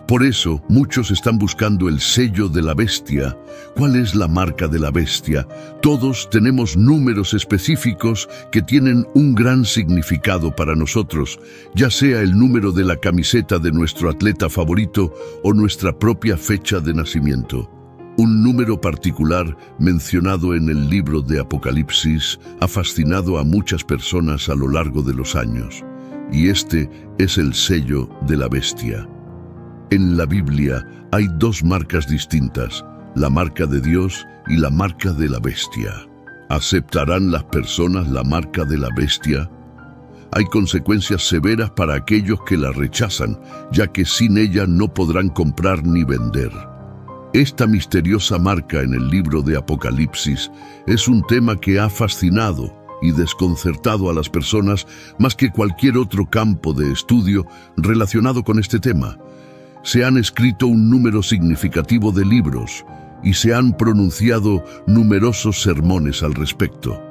Por eso, muchos están buscando el sello de la bestia. ¿Cuál es la marca de la bestia? Todos tenemos números específicos que tienen un gran significado para nosotros, ya sea el número de la camiseta de nuestro atleta favorito o nuestra propia fecha de nacimiento. Un número particular mencionado en el libro de Apocalipsis ha fascinado a muchas personas a lo largo de los años, y este es el sello de la bestia. En la Biblia hay dos marcas distintas, la marca de Dios y la marca de la bestia. ¿Aceptarán las personas la marca de la bestia? Hay consecuencias severas para aquellos que la rechazan, ya que sin ella no podrán comprar ni vender. Esta misteriosa marca en el libro de Apocalipsis es un tema que ha fascinado y desconcertado a las personas más que cualquier otro campo de estudio relacionado con este tema. Se han escrito un número significativo de libros y se han pronunciado numerosos sermones al respecto.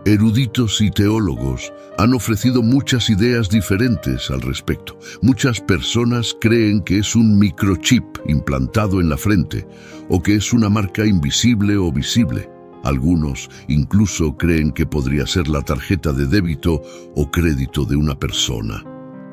Eruditos y teólogos han ofrecido muchas ideas diferentes al respecto. Muchas personas creen que es un microchip implantado en la frente o que es una marca invisible o visible. Algunos incluso creen que podría ser la tarjeta de débito o crédito de una persona.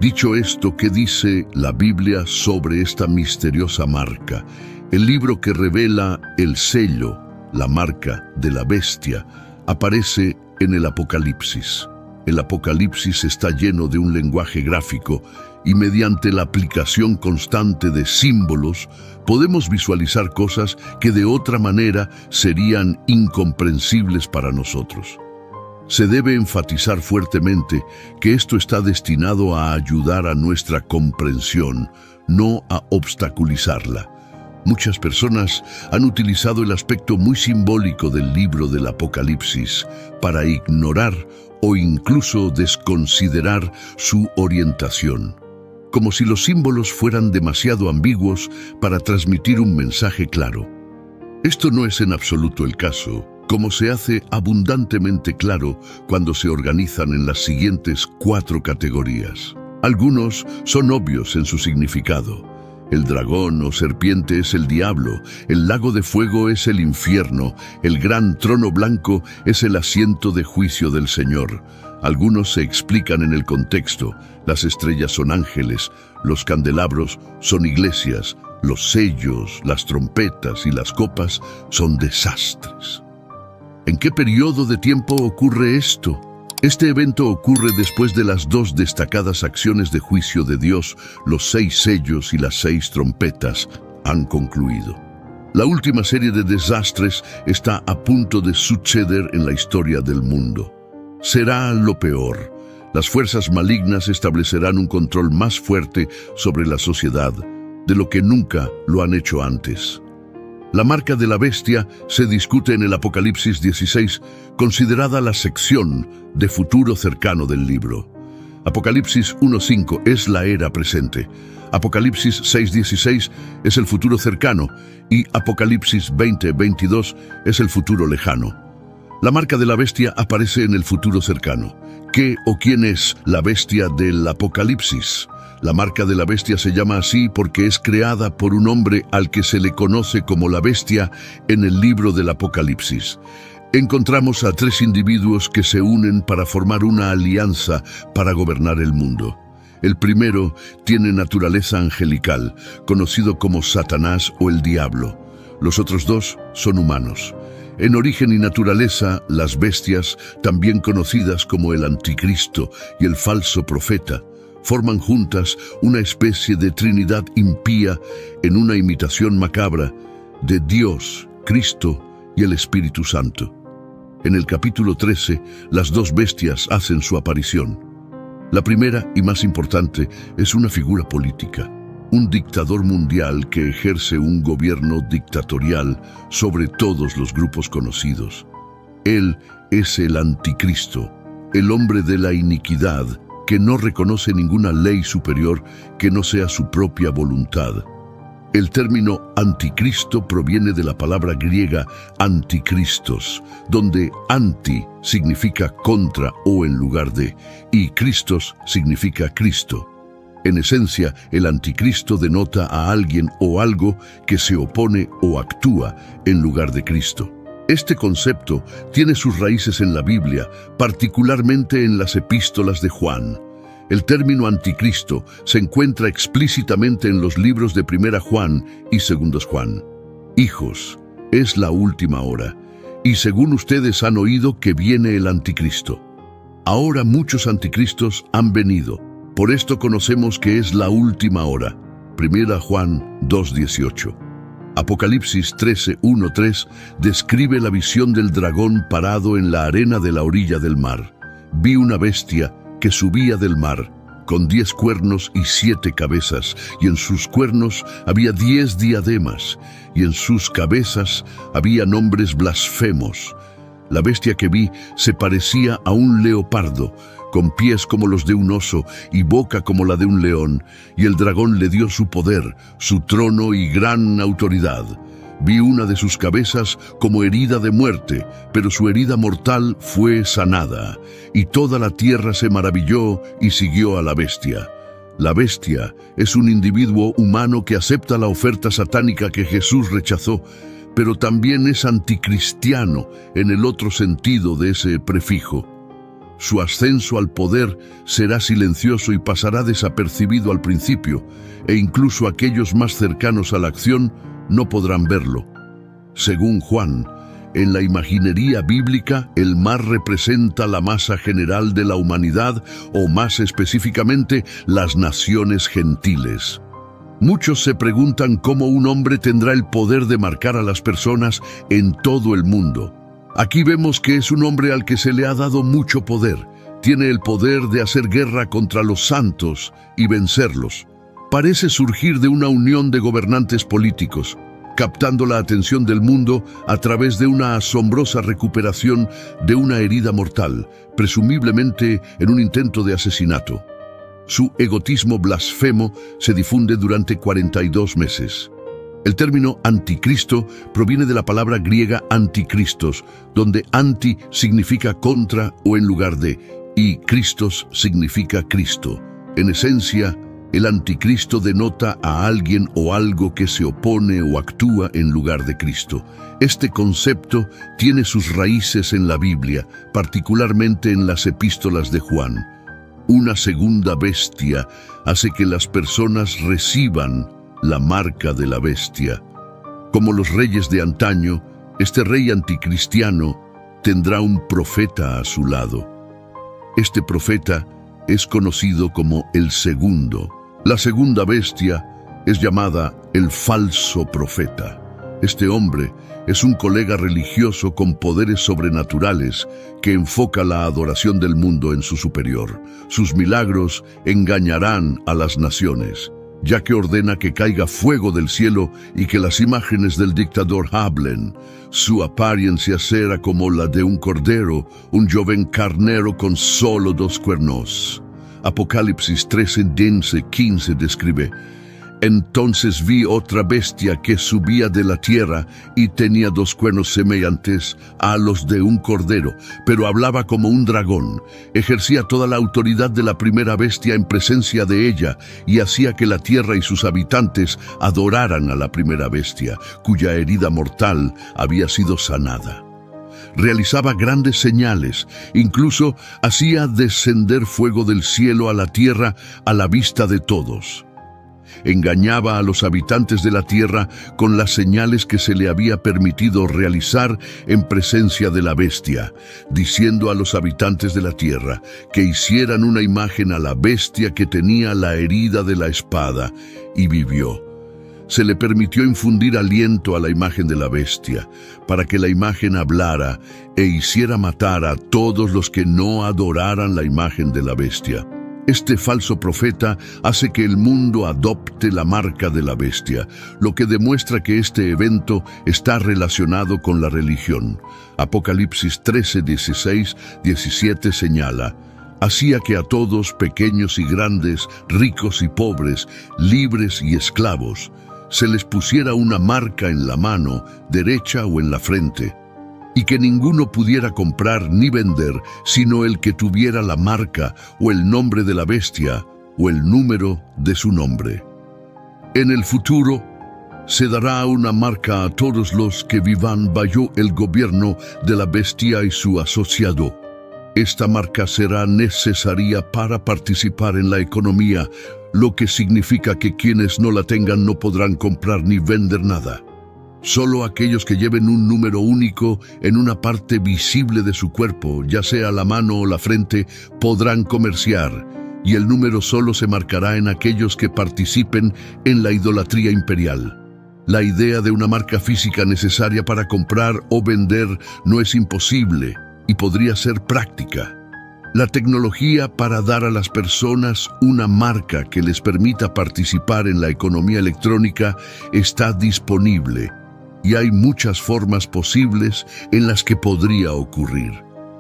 Dicho esto, ¿qué dice la Biblia sobre esta misteriosa marca? El libro que revela el sello, la marca de la bestia, aparece en el Apocalipsis. El Apocalipsis está lleno de un lenguaje gráfico y mediante la aplicación constante de símbolos podemos visualizar cosas que de otra manera serían incomprensibles para nosotros. Se debe enfatizar fuertemente que esto está destinado a ayudar a nuestra comprensión, no a obstaculizarla. Muchas personas han utilizado el aspecto muy simbólico del libro del Apocalipsis para ignorar o incluso desconsiderar su orientación, como si los símbolos fueran demasiado ambiguos para transmitir un mensaje claro. Esto no es en absoluto el caso, como se hace abundantemente claro cuando se organizan en las siguientes 4 categorías. Algunos son obvios en su significado. El dragón o serpiente es el diablo, el lago de fuego es el infierno, el gran trono blanco es el asiento de juicio del Señor. Algunos se explican en el contexto. Las estrellas son ángeles, los candelabros son iglesias, los sellos, las trompetas y las copas son desastres. ¿En qué periodo de tiempo ocurre esto? Este evento ocurre después de las 2 destacadas acciones de juicio de Dios, los 6 sellos y las 6 trompetas han concluido. La última serie de desastres está a punto de suceder en la historia del mundo. Será lo peor. Las fuerzas malignas establecerán un control más fuerte sobre la sociedad de lo que nunca lo han hecho antes. La marca de la bestia se discute en el Apocalipsis 16, considerada la sección de futuro cercano del libro. Apocalipsis 1:5 es la era presente. Apocalipsis 6:16 es el futuro cercano y Apocalipsis 20:22 es el futuro lejano. La marca de la bestia aparece en el futuro cercano. ¿Qué o quién es la bestia del Apocalipsis? La marca de la bestia se llama así porque es creada por un hombre al que se le conoce como la bestia en el libro del Apocalipsis. Encontramos a 3 individuos que se unen para formar una alianza para gobernar el mundo. El primero tiene naturaleza angelical, conocido como Satanás o el diablo. Los otros 2 son humanos. En origen y naturaleza, las bestias, también conocidas como el anticristo y el falso profeta, forman juntas una especie de trinidad impía en una imitación macabra de Dios, Cristo y el Espíritu Santo. En el capítulo 13, las 2 bestias hacen su aparición. La primera y más importante es una figura política, un dictador mundial que ejerce un gobierno dictatorial sobre todos los grupos conocidos. Él es el anticristo, el hombre de la iniquidad, que no reconoce ninguna ley superior que no sea su propia voluntad. El término anticristo proviene de la palabra griega antikristos, donde anti significa contra o en lugar de, y Christos significa Cristo. En esencia, el anticristo denota a alguien o algo que se opone o actúa en lugar de Cristo. Este concepto tiene sus raíces en la Biblia, particularmente en las epístolas de Juan. El término anticristo se encuentra explícitamente en los libros de 1 Juan y 2 Juan. Hijos, es la última hora, y según ustedes han oído que viene el anticristo. Ahora muchos anticristos han venido. Por esto conocemos que es la última hora. 1 Juan 2:18. Apocalipsis 13:1-3 describe la visión del dragón parado en la arena de la orilla del mar. Vi una bestia que subía del mar, con 10 cuernos y 7 cabezas, y en sus cuernos había 10 diademas, y en sus cabezas había nombres blasfemos. La bestia que vi se parecía a un leopardo, con pies como los de un oso y boca como la de un león, y el dragón le dio su poder, su trono y gran autoridad. Vi una de sus cabezas como herida de muerte, pero su herida mortal fue sanada, y toda la tierra se maravilló y siguió a la bestia. La bestia es un individuo humano que acepta la oferta satánica que Jesús rechazó, pero también es anticristiano en el otro sentido de ese prefijo. Su ascenso al poder será silencioso y pasará desapercibido al principio, e incluso aquellos más cercanos a la acción no podrán verlo. Según Juan, en la imaginería bíblica, el mar representa la masa general de la humanidad, o más específicamente, las naciones gentiles. Muchos se preguntan cómo un hombre tendrá el poder de marcar a las personas en todo el mundo. Aquí vemos que es un hombre al que se le ha dado mucho poder. Tiene el poder de hacer guerra contra los santos y vencerlos. Parece surgir de una unión de gobernantes políticos, captando la atención del mundo a través de una asombrosa recuperación de una herida mortal, presumiblemente en un intento de asesinato. Su egotismo blasfemo se difunde durante 42 meses. El término anticristo proviene de la palabra griega anticristos, donde anti significa contra o en lugar de, y Christos significa Cristo. En esencia, el anticristo denota a alguien o algo que se opone o actúa en lugar de Cristo. Este concepto tiene sus raíces en la Biblia, particularmente en las epístolas de Juan. Una segunda bestia hace que las personas reciban la marca de la bestia. Como los reyes de antaño, este rey anticristiano tendrá un profeta a su lado. Este profeta es conocido como el segundo. La segunda bestia es llamada el falso profeta. Este hombre es un colega religioso con poderes sobrenaturales que enfoca la adoración del mundo en su superior. Sus milagros engañarán a las naciones, ya que ordena que caiga fuego del cielo y que las imágenes del dictador hablen. Su apariencia será como la de un cordero, un joven carnero con solo 2 cuernos. Apocalipsis 13:15 describe: Entonces vi otra bestia que subía de la tierra y tenía 2 cuernos semejantes a los de un cordero, pero hablaba como un dragón. Ejercía toda la autoridad de la primera bestia en presencia de ella y hacía que la tierra y sus habitantes adoraran a la primera bestia, cuya herida mortal había sido sanada. Realizaba grandes señales, incluso hacía descender fuego del cielo a la tierra a la vista de todos. Engañaba a los habitantes de la tierra con las señales que se le había permitido realizar en presencia de la bestia, diciendo a los habitantes de la tierra que hicieran una imagen a la bestia que tenía la herida de la espada, y vivió. Se le permitió infundir aliento a la imagen de la bestia, para que la imagen hablara e hiciera matar a todos los que no adoraran la imagen de la bestia. Este falso profeta hace que el mundo adopte la marca de la bestia, lo que demuestra que este evento está relacionado con la religión. Apocalipsis 13:16-17 señala: hacía que a todos, pequeños y grandes, ricos y pobres, libres y esclavos, se les pusiera una marca en la mano derecha o en la frente, y que ninguno pudiera comprar ni vender sino el que tuviera la marca o el nombre de la bestia o el número de su nombre. En el futuro, se dará una marca a todos los que vivan bajo el gobierno de la bestia y su asociado. Esta marca será necesaria para participar en la economía, lo que significa que quienes no la tengan no podrán comprar ni vender nada. Solo aquellos que lleven un número único en una parte visible de su cuerpo, ya sea la mano o la frente, podrán comerciar, y el número solo se marcará en aquellos que participen en la idolatría imperial. La idea de una marca física necesaria para comprar o vender no es imposible y podría ser práctica. La tecnología para dar a las personas una marca que les permita participar en la economía electrónica está disponible y hay muchas formas posibles en las que podría ocurrir.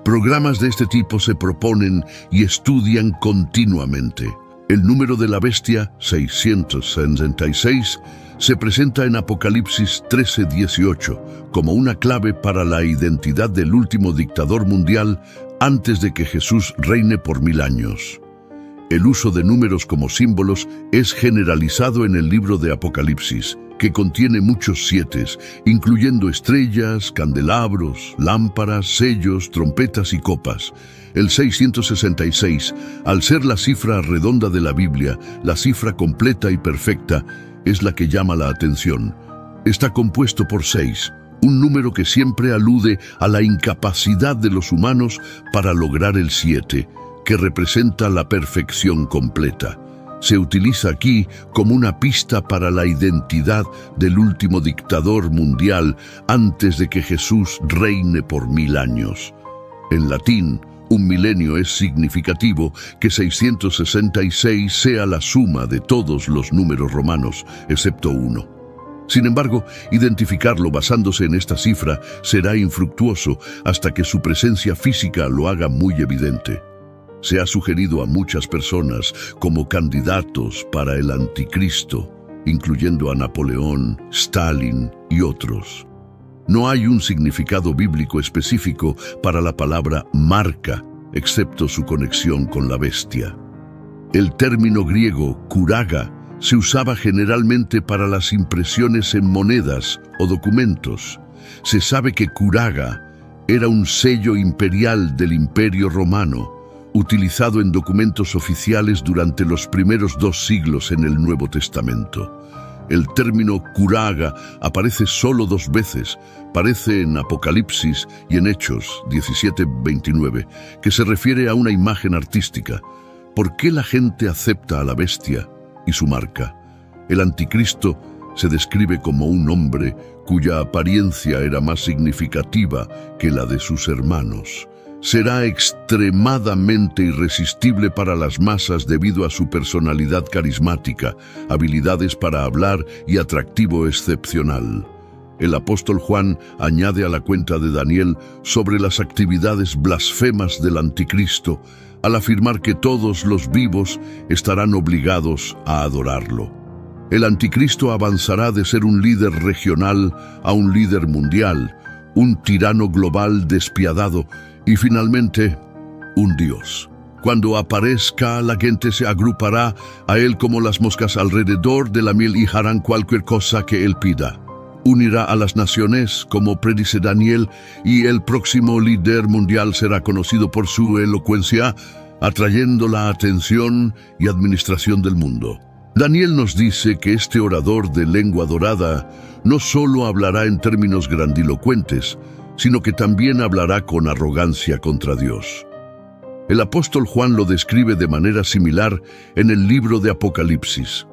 Programas de este tipo se proponen y estudian continuamente. El número de la bestia, 666, se presenta en Apocalipsis 13:18 como una clave para la identidad del último dictador mundial antes de que Jesús reine por 1000 años. El uso de números como símbolos es generalizado en el libro de Apocalipsis, que contiene muchos 7, incluyendo estrellas, candelabros, lámparas, sellos, trompetas y copas. El 666, al ser la cifra redonda de la Biblia, la cifra completa y perfecta, es la que llama la atención. Está compuesto por 6, un número que siempre alude a la incapacidad de los humanos para lograr el 7, que representa la perfección completa. Se utiliza aquí como una pista para la identidad del último dictador mundial antes de que Jesús reine por 1000 años. En latín, un milenio es significativo que 666 sea la suma de todos los números romanos, excepto 1. Sin embargo, identificarlo basándose en esta cifra será infructuoso hasta que su presencia física lo haga muy evidente. Se ha sugerido a muchas personas como candidatos para el anticristo, incluyendo a Napoleón, Stalin y otros. No hay un significado bíblico específico para la palabra marca, excepto su conexión con la bestia. El término griego kuraga se usaba generalmente para las impresiones en monedas o documentos. Se sabe que kuraga era un sello imperial del Imperio Romano, utilizado en documentos oficiales durante los primeros 2 siglos en el Nuevo Testamento. El término kuraga aparece solo 2 veces, aparece en Apocalipsis y en Hechos 17:29, que se refiere a una imagen artística. ¿Por qué la gente acepta a la bestia y su marca? El anticristo se describe como un hombre cuya apariencia era más significativa que la de sus hermanos. Será extremadamente irresistible para las masas debido a su personalidad carismática, habilidades para hablar y atractivo excepcional. El apóstol Juan añade a la cuenta de Daniel sobre las actividades blasfemas del anticristo al afirmar que todos los vivos estarán obligados a adorarlo. El anticristo avanzará de ser un líder regional a un líder mundial, un tirano global despiadado y finalmente un dios. Cuando aparezca, la gente se agrupará a él como las moscas alrededor de la miel y harán cualquier cosa que él pida. Unirá a las naciones, como predice Daniel, y el próximo líder mundial será conocido por su elocuencia, atrayendo la atención y administración del mundo. Daniel nos dice que este orador de lengua dorada no solo hablará en términos grandilocuentes, sino que también hablará con arrogancia contra Dios. El apóstol Juan lo describe de manera similar en el libro de Apocalipsis.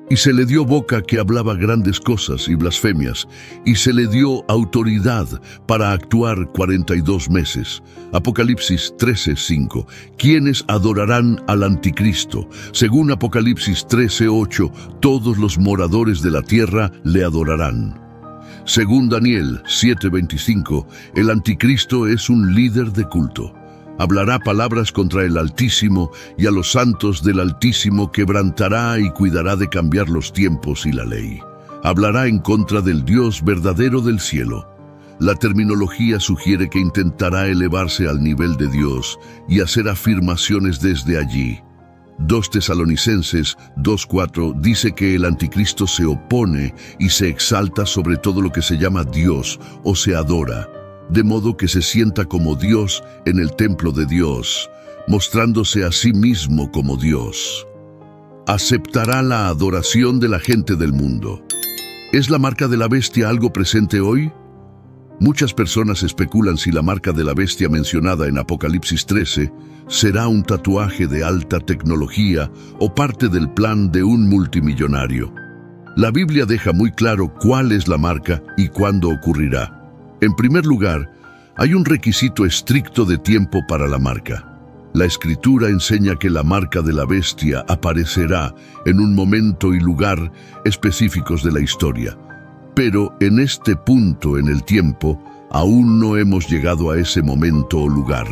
Y se le dio boca que hablaba grandes cosas y blasfemias, y se le dio autoridad para actuar 42 meses. Apocalipsis 13:5. ¿Quiénes adorarán al anticristo? Según Apocalipsis 13:8, todos los moradores de la tierra le adorarán. Según Daniel 7:25, el anticristo es un líder de culto. Hablará palabras contra el Altísimo y a los santos del Altísimo quebrantará y cuidará de cambiar los tiempos y la ley. Hablará en contra del Dios verdadero del cielo. La terminología sugiere que intentará elevarse al nivel de Dios y hacer afirmaciones desde allí. 2 Tesalonicenses 2:4 dice que el anticristo se opone y se exalta sobre todo lo que se llama Dios o se adora, de modo que se sienta como Dios en el templo de Dios, mostrándose a sí mismo como Dios. Aceptará la adoración de la gente del mundo. ¿Es la marca de la bestia algo presente hoy? Muchas personas especulan si la marca de la bestia mencionada en Apocalipsis 13 será un tatuaje de alta tecnología o parte del plan de un multimillonario. La Biblia deja muy claro cuál es la marca y cuándo ocurrirá. En primer lugar, hay un requisito estricto de tiempo para la marca. La Escritura enseña que la marca de la bestia aparecerá en un momento y lugar específicos de la historia. Pero en este punto en el tiempo, aún no hemos llegado a ese momento o lugar.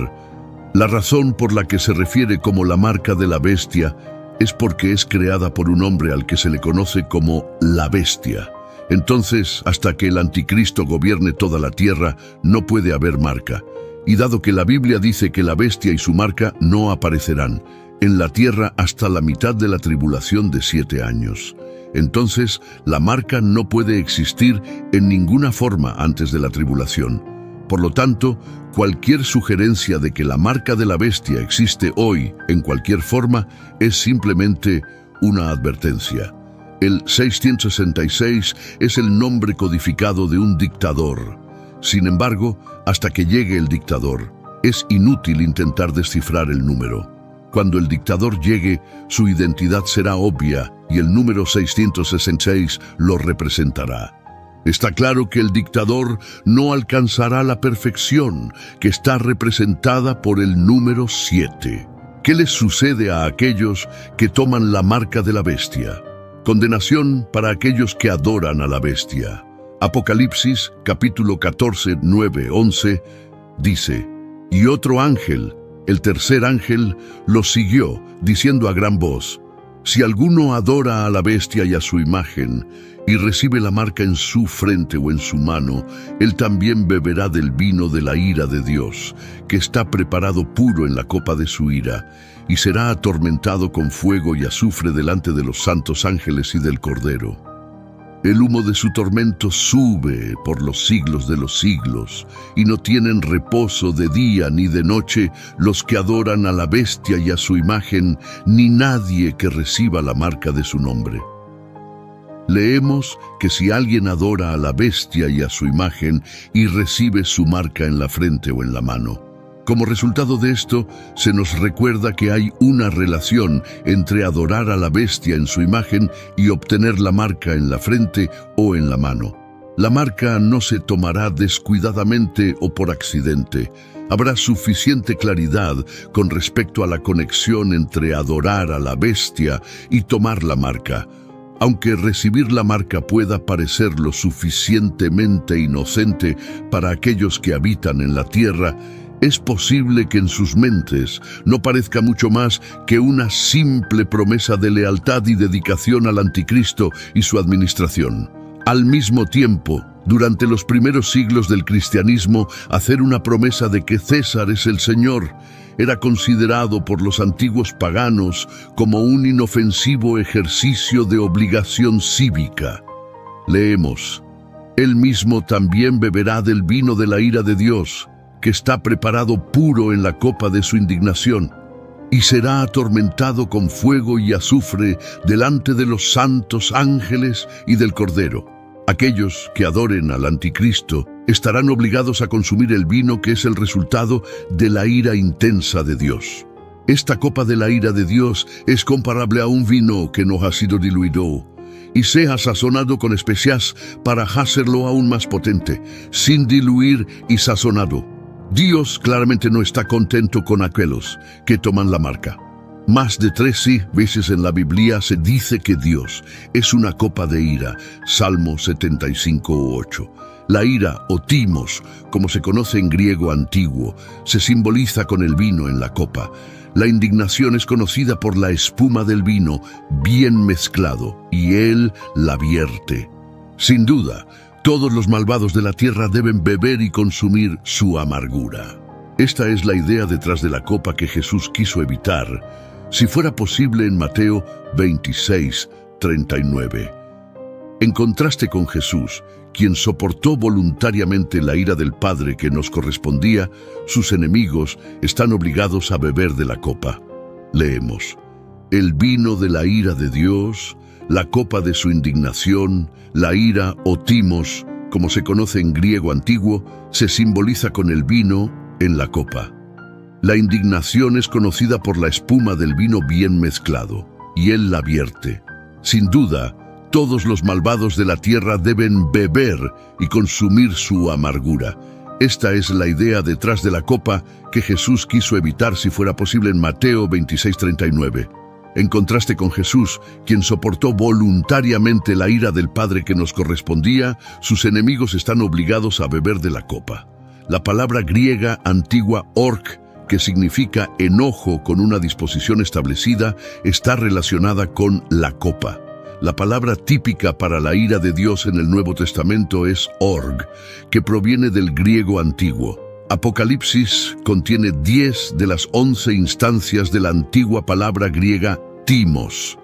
La razón por la que se refiere como la marca de la bestia es porque es creada por un hombre al que se le conoce como la bestia. Entonces, hasta que el anticristo gobierne toda la tierra, no puede haber marca. Y dado que la Biblia dice que la bestia y su marca no aparecerán en la tierra hasta la mitad de la tribulación de 7 años, entonces la marca no puede existir en ninguna forma antes de la tribulación. Por lo tanto, cualquier sugerencia de que la marca de la bestia existe hoy en cualquier forma es simplemente una advertencia. El 666 es el nombre codificado de un dictador. Sin embargo, hasta que llegue el dictador, es inútil intentar descifrar el número. Cuando el dictador llegue, su identidad será obvia y el número 666 lo representará. Está claro que el dictador no alcanzará la perfección, que está representada por el número 7. ¿Qué les sucede a aquellos que toman la marca de la bestia? Condenación para aquellos que adoran a la bestia. Apocalipsis, capítulo 14, 9, 11, dice: Y otro ángel, el tercer ángel, los siguió, diciendo a gran voz: Si alguno adora a la bestia y a su imagen, y recibe la marca en su frente o en su mano, él también beberá del vino de la ira de Dios, que está preparado puro en la copa de su ira, y será atormentado con fuego y azufre delante de los santos ángeles y del Cordero. El humo de su tormento sube por los siglos de los siglos, y no tienen reposo de día ni de noche los que adoran a la bestia y a su imagen, ni nadie que reciba la marca de su nombre. Leemos que si alguien adora a la bestia y a su imagen y recibe su marca en la frente o en la mano, como resultado de esto, se nos recuerda que hay una relación entre adorar a la bestia en su imagen y obtener la marca en la frente o en la mano. La marca no se tomará descuidadamente o por accidente. Habrá suficiente claridad con respecto a la conexión entre adorar a la bestia y tomar la marca. Aunque recibir la marca pueda parecer lo suficientemente inocente para aquellos que habitan en la tierra, es posible que en sus mentes no parezca mucho más que una simple promesa de lealtad y dedicación al anticristo y su administración. Al mismo tiempo, durante los primeros siglos del cristianismo, hacer una promesa de que César es el Señor era considerado por los antiguos paganos como un inofensivo ejercicio de obligación cívica. Leemos: Él mismo también beberá del vino de la ira de Dios, que está preparado puro en la copa de su indignación, y será atormentado con fuego y azufre delante de los santos ángeles y del Cordero. Aquellos que adoren al anticristo estarán obligados a consumir el vino que es el resultado de la ira intensa de Dios. Esta copa de la ira de Dios es comparable a un vino que no ha sido diluido y sea sazonado con especias para hacerlo aún más potente, sin diluir y sazonado. Dios claramente no está contento con aquellos que toman la marca. Más de 13 veces en la Biblia se dice que Dios es una copa de ira, Salmo 75:8. La ira, o timos, como se conoce en griego antiguo, se simboliza con el vino en la copa. La indignación es conocida por la espuma del vino bien mezclado, y Él la vierte. Sin duda, todos los malvados de la tierra deben beber y consumir su amargura. Esta es la idea detrás de la copa que Jesús quiso evitar si fuera posible en Mateo 26:39. En contraste con Jesús, quien soportó voluntariamente la ira del Padre que nos correspondía, sus enemigos están obligados a beber de la copa. Leemos: el vino de la ira de Dios, la copa de su indignación, la ira o timos, como se conoce en griego antiguo, se simboliza con el vino en la copa. La indignación es conocida por la espuma del vino bien mezclado, y él la vierte. Sin duda, todos los malvados de la tierra deben beber y consumir su amargura. Esta es la idea detrás de la copa que Jesús quiso evitar si fuera posible en Mateo 26:39. En contraste con Jesús, quien soportó voluntariamente la ira del Padre que nos correspondía, sus enemigos están obligados a beber de la copa. La palabra griega antigua ork, que significa enojo con una disposición establecida, está relacionada con la copa. La palabra típica para la ira de Dios en el Nuevo Testamento es org, que proviene del griego antiguo. Apocalipsis contiene 10 de las 11 instancias de la antigua palabra griega timos.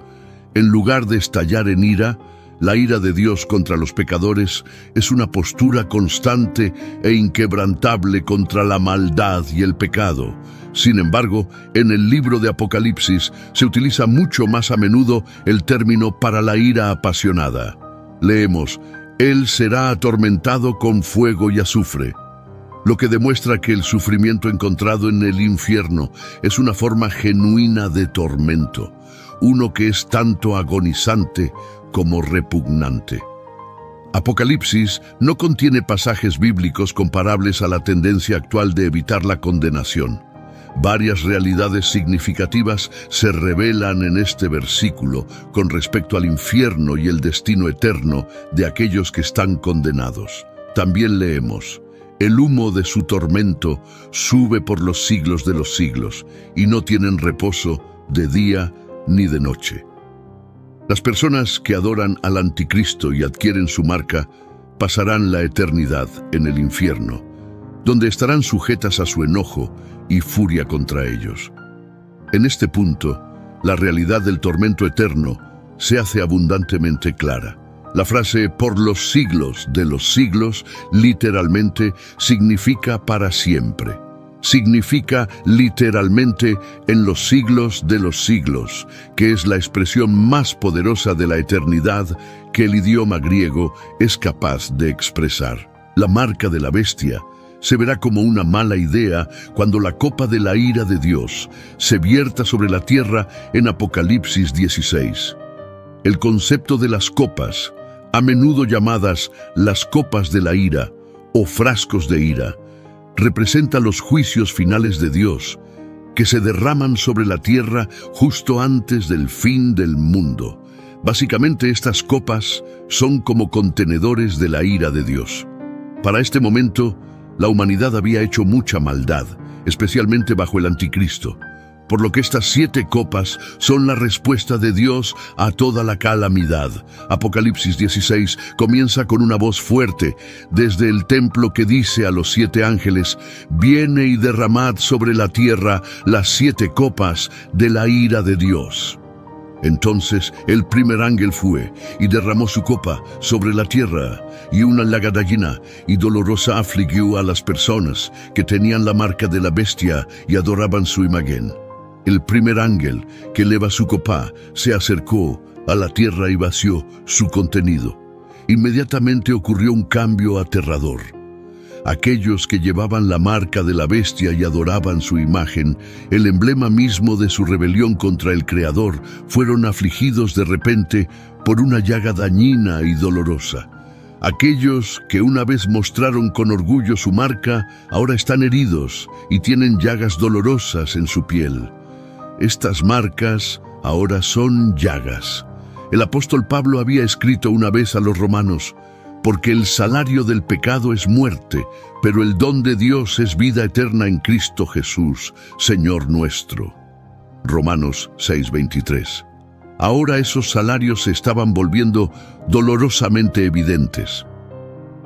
En lugar de estallar en ira, la ira de Dios contra los pecadores es una postura constante e inquebrantable contra la maldad y el pecado. Sin embargo, en el libro de Apocalipsis se utiliza mucho más a menudo el término para la ira apasionada. Leemos: Él será atormentado con fuego y azufre, lo que demuestra que el sufrimiento encontrado en el infierno es una forma genuina de tormento, uno que es tanto agonizante como repugnante. Apocalipsis no contiene pasajes bíblicos comparables a la tendencia actual de evitar la condenación. Varias realidades significativas se revelan en este versículo con respecto al infierno y el destino eterno de aquellos que están condenados. También leemos: el humo de su tormento sube por los siglos de los siglos, y no tienen reposo de día ni de noche. Las personas que adoran al anticristo y adquieren su marca pasarán la eternidad en el infierno, donde estarán sujetas a su enojo y furia contra ellos. En este punto, la realidad del tormento eterno se hace abundantemente clara. La frase "por los siglos de los siglos" literalmente significa para siempre. Significa literalmente en los siglos de los siglos, que es la expresión más poderosa de la eternidad que el idioma griego es capaz de expresar. La marca de la bestia se verá como una mala idea cuando la copa de la ira de Dios se vierta sobre la tierra en Apocalipsis 16. El concepto de las copas, a menudo llamadas las copas de la ira o frascos de ira, representa los juicios finales de Dios que se derraman sobre la tierra justo antes del fin del mundo. Básicamente, estas copas son como contenedores de la ira de Dios. Para este momento, la humanidad había hecho mucha maldad, especialmente bajo el anticristo, por lo que estas 7 copas son la respuesta de Dios a toda la calamidad. Apocalipsis 16 comienza con una voz fuerte desde el templo que dice a los 7 ángeles: «Viene y derramad sobre la tierra las 7 copas de la ira de Dios». Entonces el primer ángel fue y derramó su copa sobre la tierra, y una lagadallina y dolorosa afligió a las personas que tenían la marca de la bestia y adoraban su imagen. El primer ángel que eleva su copa se acercó a la tierra y vació su contenido. Inmediatamente ocurrió un cambio aterrador. Aquellos que llevaban la marca de la bestia y adoraban su imagen, el emblema mismo de su rebelión contra el Creador, fueron afligidos de repente por una llaga dañina y dolorosa. Aquellos que una vez mostraron con orgullo su marca, ahora están heridos y tienen llagas dolorosas en su piel. Estas marcas ahora son llagas. El apóstol Pablo había escrito una vez a los romanos: «Porque el salario del pecado es muerte, pero el don de Dios es vida eterna en Cristo Jesús, Señor nuestro». Romanos 6:23. Ahora esos salarios se estaban volviendo dolorosamente evidentes.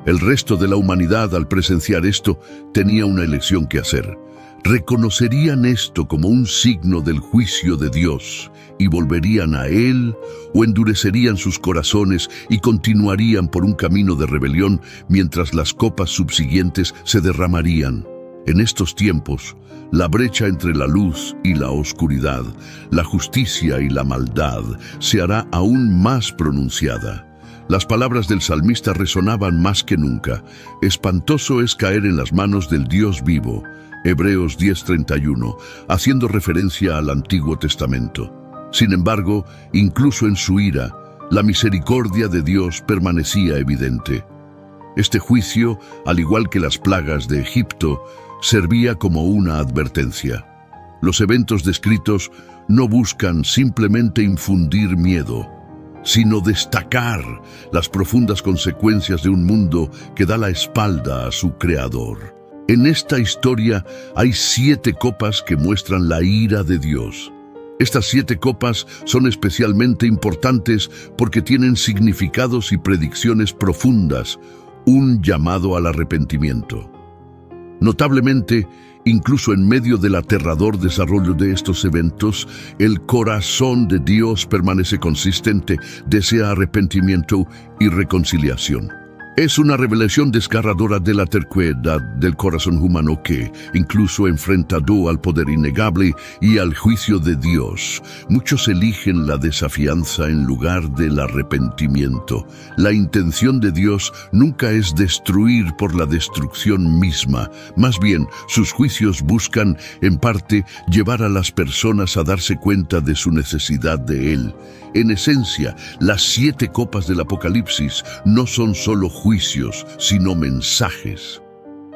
El resto de la humanidad, al presenciar esto, tenía una elección que hacer: ¿reconocerían esto como un signo del juicio de Dios y volverían a Él, o endurecerían sus corazones y continuarían por un camino de rebelión mientras las copas subsiguientes se derramarían? En estos tiempos, la brecha entre la luz y la oscuridad, la justicia y la maldad, se hará aún más pronunciada. Las palabras del salmista resonaban más que nunca. Espantoso es caer en las manos del Dios vivo. Hebreos 10:31, haciendo referencia al Antiguo Testamento. Sin embargo, incluso en su ira, la misericordia de Dios permanecía evidente. Este juicio, al igual que las plagas de Egipto, servía como una advertencia. Los eventos descritos no buscan simplemente infundir miedo, sino destacar las profundas consecuencias de un mundo que da la espalda a su creador. En esta historia hay 7 copas que muestran la ira de Dios. Estas 7 copas son especialmente importantes porque tienen significados y predicciones profundas, un llamado al arrepentimiento. Notablemente, incluso en medio del aterrador desarrollo de estos eventos, el corazón de Dios permanece consistente, desea arrepentimiento y reconciliación. Es una revelación desgarradora de la terquedad del corazón humano que, incluso enfrentado al poder innegable y al juicio de Dios, muchos eligen la desafianza en lugar del arrepentimiento. La intención de Dios nunca es destruir por la destrucción misma. Más bien, sus juicios buscan, en parte, llevar a las personas a darse cuenta de su necesidad de Él. En esencia, las 7 copas del Apocalipsis no son solo juicios, sino mensajes.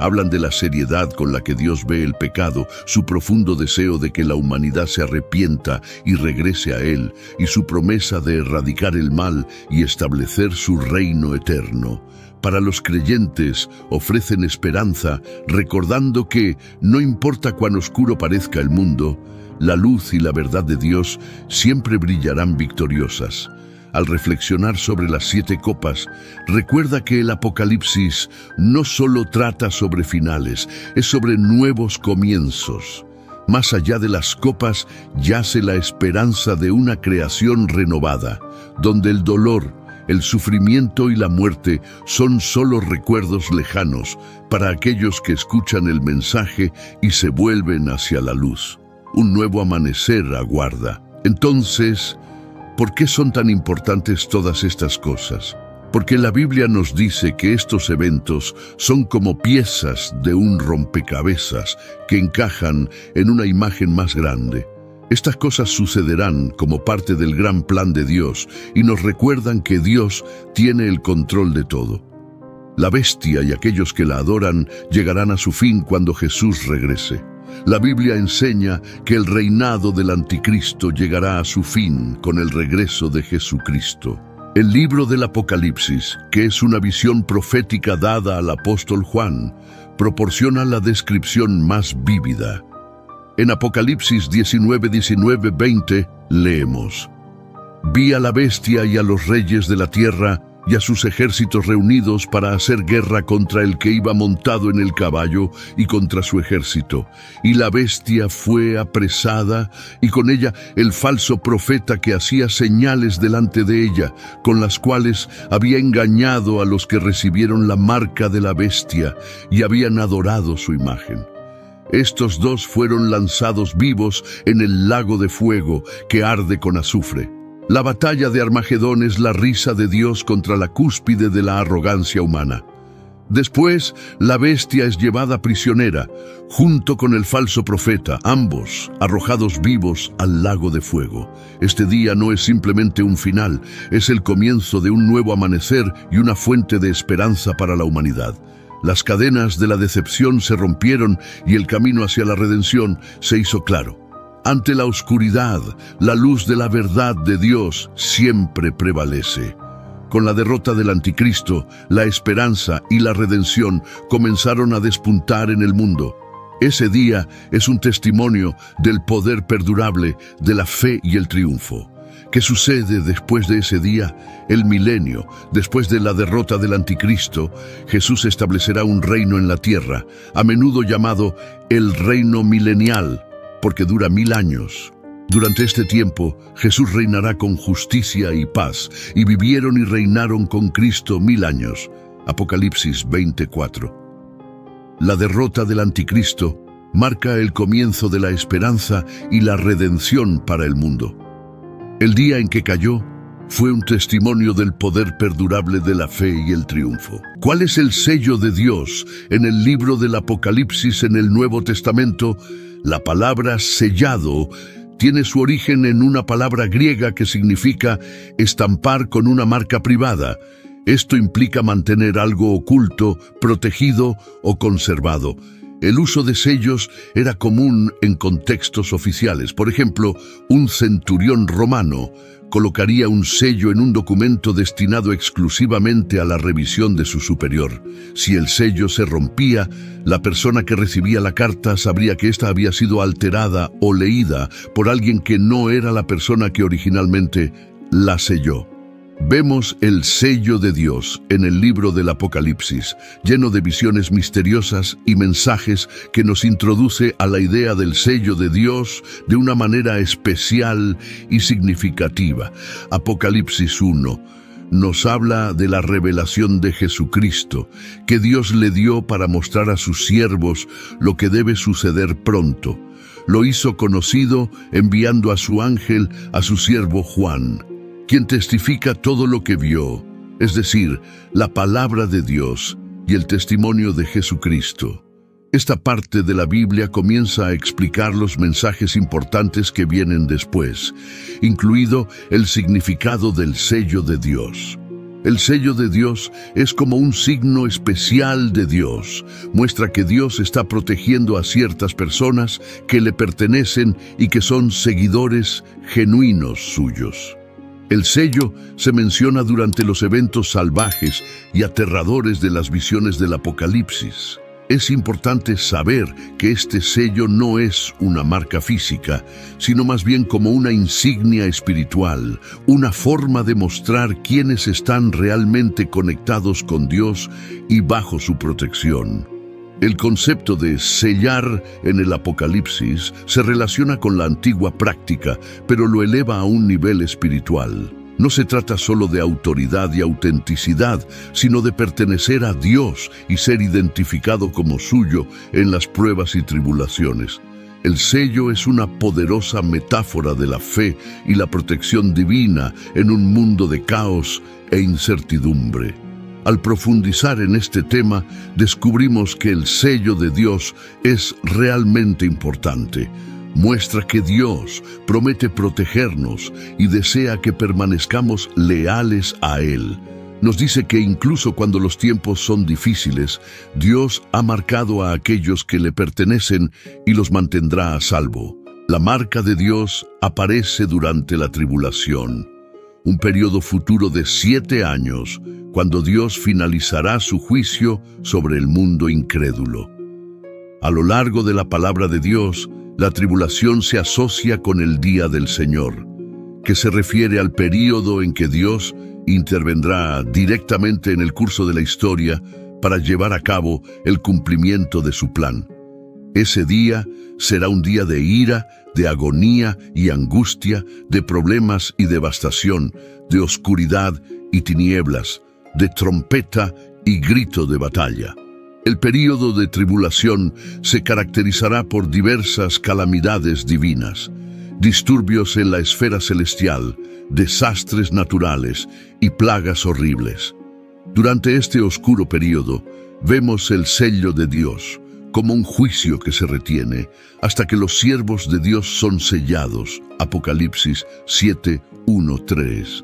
Hablan de la seriedad con la que Dios ve el pecado, su profundo deseo de que la humanidad se arrepienta y regrese a Él, y su promesa de erradicar el mal y establecer su reino eterno. Para los creyentes ofrecen esperanza, recordando que, no importa cuán oscuro parezca el mundo, la luz y la verdad de Dios siempre brillarán victoriosas. Al reflexionar sobre las 7 copas, recuerda que el Apocalipsis no solo trata sobre finales, es sobre nuevos comienzos. Más allá de las copas yace la esperanza de una creación renovada, donde el dolor, el sufrimiento y la muerte son solo recuerdos lejanos para aquellos que escuchan el mensaje y se vuelven hacia la luz. Un nuevo amanecer aguarda. Entonces, ¿por qué son tan importantes todas estas cosas? Porque la Biblia nos dice que estos eventos son como piezas de un rompecabezas que encajan en una imagen más grande. Estas cosas sucederán como parte del gran plan de Dios y nos recuerdan que Dios tiene el control de todo. La bestia y aquellos que la adoran llegarán a su fin cuando Jesús regrese. La Biblia enseña que el reinado del anticristo llegará a su fin con el regreso de Jesucristo. El libro del Apocalipsis, que es una visión profética dada al apóstol Juan, proporciona la descripción más vívida. En Apocalipsis 19:19-20 leemos: «Vi a la bestia y a los reyes de la tierra y a sus ejércitos reunidos para hacer guerra contra el que iba montado en el caballo y contra su ejército. Y la bestia fue apresada, y con ella el falso profeta que hacía señales delante de ella, con las cuales había engañado a los que recibieron la marca de la bestia y habían adorado su imagen. Estos 2 fueron lanzados vivos en el lago de fuego que arde con azufre. La batalla de Armagedón es la risa de Dios contra la cúspide de la arrogancia humana. Después, la bestia es llevada prisionera, junto con el falso profeta, ambos arrojados vivos al lago de fuego. Este día no es simplemente un final, es el comienzo de un nuevo amanecer y una fuente de esperanza para la humanidad. Las cadenas de la decepción se rompieron y el camino hacia la redención se hizo claro. Ante la oscuridad, la luz de la verdad de Dios siempre prevalece. Con la derrota del anticristo, la esperanza y la redención comenzaron a despuntar en el mundo. Ese día es un testimonio del poder perdurable de la fe y el triunfo. ¿Qué sucede después de ese día? El milenio. Después de la derrota del anticristo, Jesús establecerá un reino en la tierra, a menudo llamado el reino milenial, porque dura 1000 años. Durante este tiempo, Jesús reinará con justicia y paz, y vivieron y reinaron con Cristo 1000 años. Apocalipsis 24. La derrota del anticristo marca el comienzo de la esperanza y la redención para el mundo. El día en que cayó fue un testimonio del poder perdurable de la fe y el triunfo. ¿Cuál es el sello de Dios en el libro del Apocalipsis en el Nuevo Testamento? La palabra sellado tiene su origen en una palabra griega que significa estampar con una marca privada. Esto implica mantener algo oculto, protegido o conservado. El uso de sellos era común en contextos oficiales. Por ejemplo, un centurión romano colocaría un sello en un documento destinado exclusivamente a la revisión de su superior. Si el sello se rompía, la persona que recibía la carta sabría que ésta había sido alterada o leída por alguien que no era la persona que originalmente la selló. Vemos el sello de Dios en el libro del Apocalipsis, lleno de visiones misteriosas y mensajes que nos introduce a la idea del sello de Dios de una manera especial y significativa. Apocalipsis 1 nos habla de la revelación de Jesucristo, que Dios le dio para mostrar a sus siervos lo que debe suceder pronto. Lo hizo conocido enviando a su ángel a su siervo Juan, quien testifica todo lo que vio, es decir, la palabra de Dios y el testimonio de Jesucristo. Esta parte de la Biblia comienza a explicar los mensajes importantes que vienen después, incluido el significado del sello de Dios. El sello de Dios es como un signo especial de Dios. Muestra que Dios está protegiendo a ciertas personas que le pertenecen y que son seguidores genuinos suyos. El sello se menciona durante los eventos salvajes y aterradores de las visiones del Apocalipsis. Es importante saber que este sello no es una marca física, sino más bien como una insignia espiritual, una forma de mostrar quiénes están realmente conectados con Dios y bajo su protección. El concepto de sellar en el Apocalipsis se relaciona con la antigua práctica, pero lo eleva a un nivel espiritual. No se trata solo de autoridad y autenticidad, sino de pertenecer a Dios y ser identificado como suyo en las pruebas y tribulaciones. El sello es una poderosa metáfora de la fe y la protección divina en un mundo de caos e incertidumbre. Al profundizar en este tema, descubrimos que el sello de Dios es realmente importante. Muestra que Dios promete protegernos y desea que permanezcamos leales a Él. Nos dice que incluso cuando los tiempos son difíciles, Dios ha marcado a aquellos que le pertenecen y los mantendrá a salvo. La marca de Dios aparece durante la tribulación, un periodo futuro de 7 años, cuando Dios finalizará su juicio sobre el mundo incrédulo. A lo largo de la palabra de Dios, la tribulación se asocia con el día del Señor, que se refiere al período en que Dios intervendrá directamente en el curso de la historia para llevar a cabo el cumplimiento de su plan. Ese día será un día de ira, de agonía y angustia, de problemas y devastación, de oscuridad y tinieblas, de trompeta y grito de batalla. El período de tribulación se caracterizará por diversas calamidades divinas, disturbios en la esfera celestial, desastres naturales y plagas horribles. Durante este oscuro período, vemos el sello de Dios como un juicio que se retiene hasta que los siervos de Dios son sellados. Apocalipsis 7, 1, 3.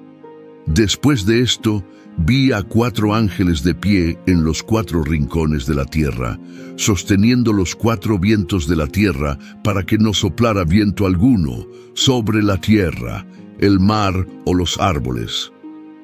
Después de esto, vi a 4 ángeles de pie en los 4 rincones de la tierra, sosteniendo los 4 vientos de la tierra para que no soplara viento alguno sobre la tierra, el mar o los árboles.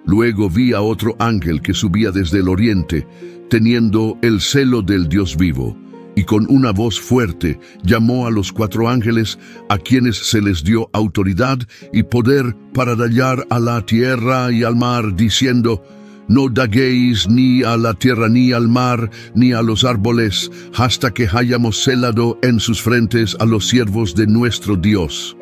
Luego vi a otro ángel que subía desde el oriente, teniendo el celo del Dios vivo, y con una voz fuerte llamó a los 4 ángeles, a quienes se les dio autoridad y poder para dañar a la tierra y al mar, diciendo: no daguéis ni a la tierra, ni al mar, ni a los árboles, hasta que hayamos selado en sus frentes a los siervos de nuestro Dios.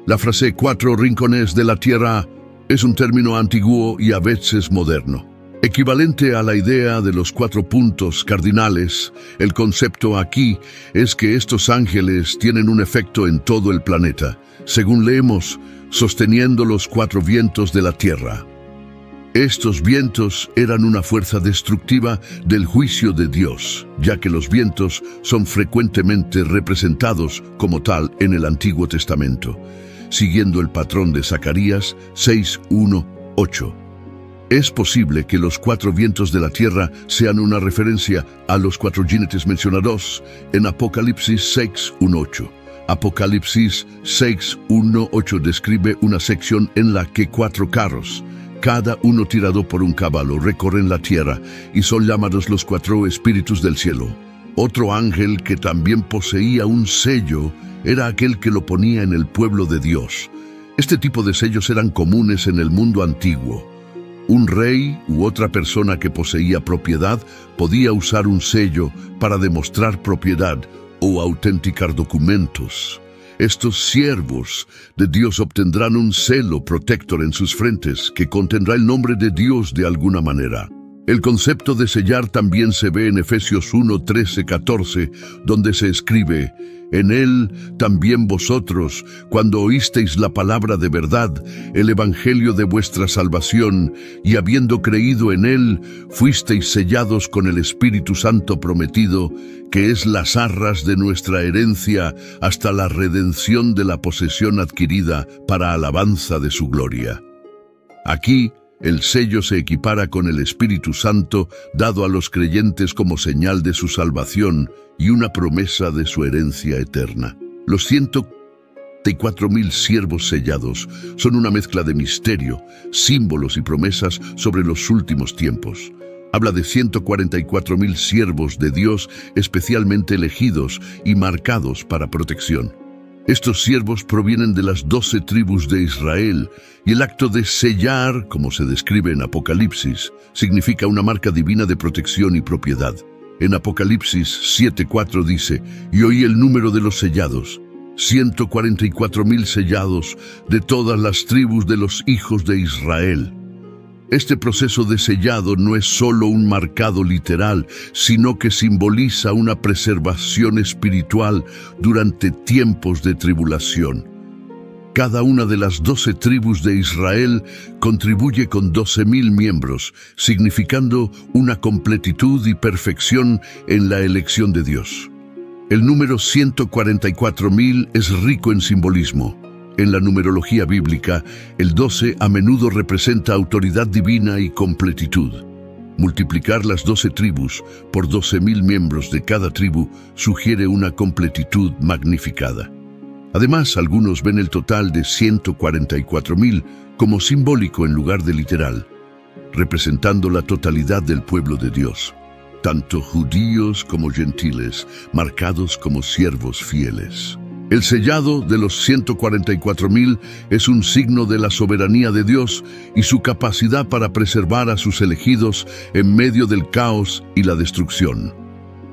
La frase 4 rincones de la tierra es un término antiguo y a veces moderno. Equivalente a la idea de los 4 puntos cardinales, el concepto aquí es que estos ángeles tienen un efecto en todo el planeta, según leemos, sosteniendo los 4 vientos de la tierra. Estos vientos eran una fuerza destructiva del juicio de Dios, ya que los vientos son frecuentemente representados como tal en el Antiguo Testamento, siguiendo el patrón de Zacarías 6:1-8. Es posible que los 4 vientos de la tierra sean una referencia a los 4 jinetes mencionados en Apocalipsis 6:1-8. Apocalipsis 6:1-8 describe una sección en la que 4 carros, cada uno tirado por un caballo, recorren la tierra y son llamados los 4 espíritus del cielo. Otro ángel que también poseía un sello era aquel que lo ponía en el pueblo de Dios. Este tipo de sellos eran comunes en el mundo antiguo. Un rey u otra persona que poseía propiedad podía usar un sello para demostrar propiedad o autenticar documentos. Estos siervos de Dios obtendrán un celo protector en sus frentes que contendrá el nombre de Dios de alguna manera. El concepto de sellar también se ve en Efesios 1:13-14, donde se escribe: en él también vosotros, cuando oísteis la palabra de verdad, el evangelio de vuestra salvación, y habiendo creído en él, fuisteis sellados con el Espíritu Santo prometido, que es las arras de nuestra herencia hasta la redención de la posesión adquirida para alabanza de su gloria. Aquí, el sello se equipara con el Espíritu Santo dado a los creyentes como señal de su salvación y una promesa de su herencia eterna. Los 144,000 siervos sellados son una mezcla de misterio, símbolos y promesas sobre los últimos tiempos. Habla de 144,000 siervos de Dios especialmente elegidos y marcados para protección. Estos siervos provienen de las 12 tribus de Israel, y el acto de sellar, como se describe en Apocalipsis, significa una marca divina de protección y propiedad. En Apocalipsis 7:4 dice: y oí el número de los sellados, 144,000 sellados de todas las tribus de los hijos de Israel. Este proceso de sellado no es solo un marcado literal, sino que simboliza una preservación espiritual durante tiempos de tribulación. Cada una de las 12 tribus de Israel contribuye con 12,000 miembros, significando una completitud y perfección en la elección de Dios. El número 144,000 es rico en simbolismo. En la numerología bíblica, el 12 a menudo representa autoridad divina y completitud. Multiplicar las 12 tribus por 12,000 miembros de cada tribu sugiere una completitud magnificada. Además, algunos ven el total de 144,000 como simbólico en lugar de literal, representando la totalidad del pueblo de Dios, tanto judíos como gentiles, marcados como siervos fieles. El sellado de los 144,000 es un signo de la soberanía de Dios y su capacidad para preservar a sus elegidos en medio del caos y la destrucción.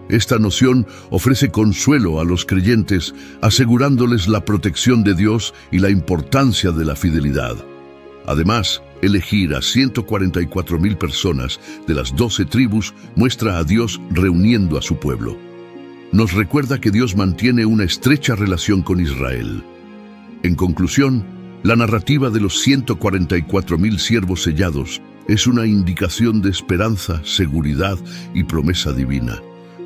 Esta noción ofrece consuelo a los creyentes, asegurándoles la protección de Dios y la importancia de la fidelidad. Además, elegir a 144,000 personas de las 12 tribus muestra a Dios reuniendo a su pueblo. Nos recuerda que Dios mantiene una estrecha relación con Israel. En conclusión, la narrativa de los 144,000 siervos sellados es una indicación de esperanza, seguridad y promesa divina.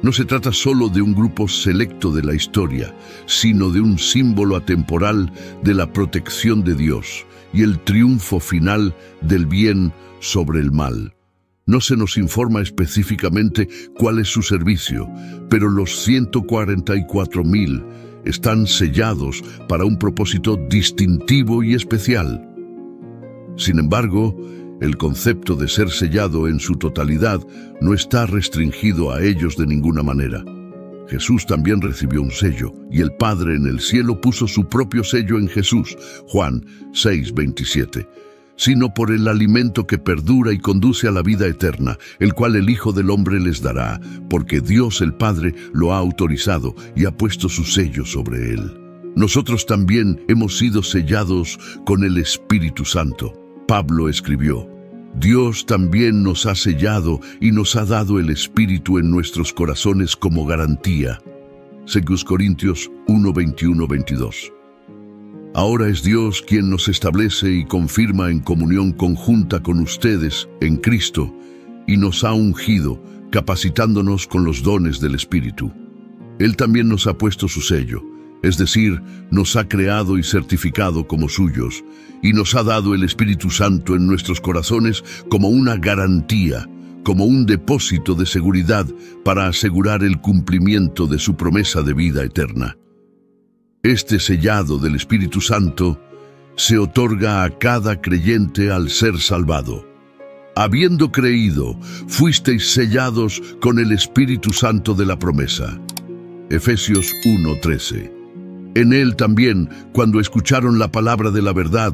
No se trata solo de un grupo selecto de la historia, sino de un símbolo atemporal de la protección de Dios y el triunfo final del bien sobre el mal. No se nos informa específicamente cuál es su servicio, pero los 144,000 están sellados para un propósito distintivo y especial. Sin embargo, el concepto de ser sellado en su totalidad no está restringido a ellos de ninguna manera. Jesús también recibió un sello, y el Padre en el cielo puso su propio sello en Jesús, Juan 6:27, sino por el alimento que perdura y conduce a la vida eterna, el cual el Hijo del Hombre les dará, porque Dios el Padre lo ha autorizado y ha puesto su sello sobre él. Nosotros también hemos sido sellados con el Espíritu Santo. Pablo escribió: Dios también nos ha sellado y nos ha dado el Espíritu en nuestros corazones como garantía. 2 Corintios 1:21-22. Ahora es Dios quien nos establece y confirma en comunión conjunta con ustedes en Cristo y nos ha ungido, capacitándonos con los dones del Espíritu. Él también nos ha puesto su sello, es decir, nos ha creado y certificado como suyos, y nos ha dado el Espíritu Santo en nuestros corazones como una garantía, como un depósito de seguridad para asegurar el cumplimiento de su promesa de vida eterna. Este sellado del Espíritu Santo se otorga a cada creyente al ser salvado. Habiendo creído, fuisteis sellados con el Espíritu Santo de la promesa. Efesios 1:13. En él también, cuando escucharon la palabra de la verdad,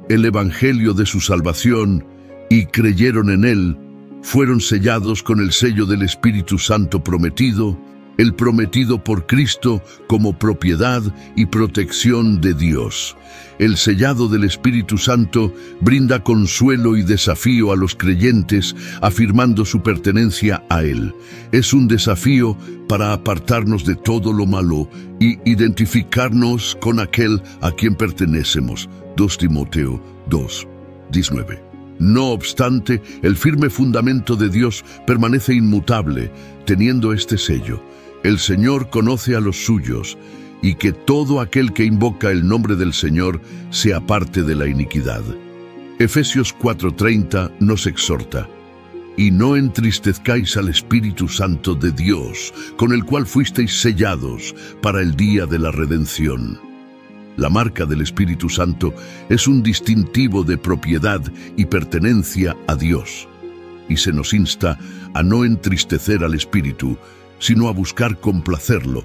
el evangelio de su salvación, y creyeron en él, fueron sellados con el sello del Espíritu Santo prometido, el prometido por Cristo como propiedad y protección de Dios. El sellado del Espíritu Santo brinda consuelo y desafío a los creyentes, afirmando su pertenencia a Él. Es un desafío para apartarnos de todo lo malo y identificarnos con aquel a quien pertenecemos. 2 Timoteo 2:19. No obstante, el firme fundamento de Dios permanece inmutable, teniendo este sello: el Señor conoce a los suyos, y que todo aquel que invoca el nombre del Señor se aparte de la iniquidad. Efesios 4:30 nos exhorta: y no entristezcáis al Espíritu Santo de Dios, con el cual fuisteis sellados para el día de la redención. La marca del Espíritu Santo es un distintivo de propiedad y pertenencia a Dios, y se nos insta a no entristecer al Espíritu, sino a buscar complacerlo,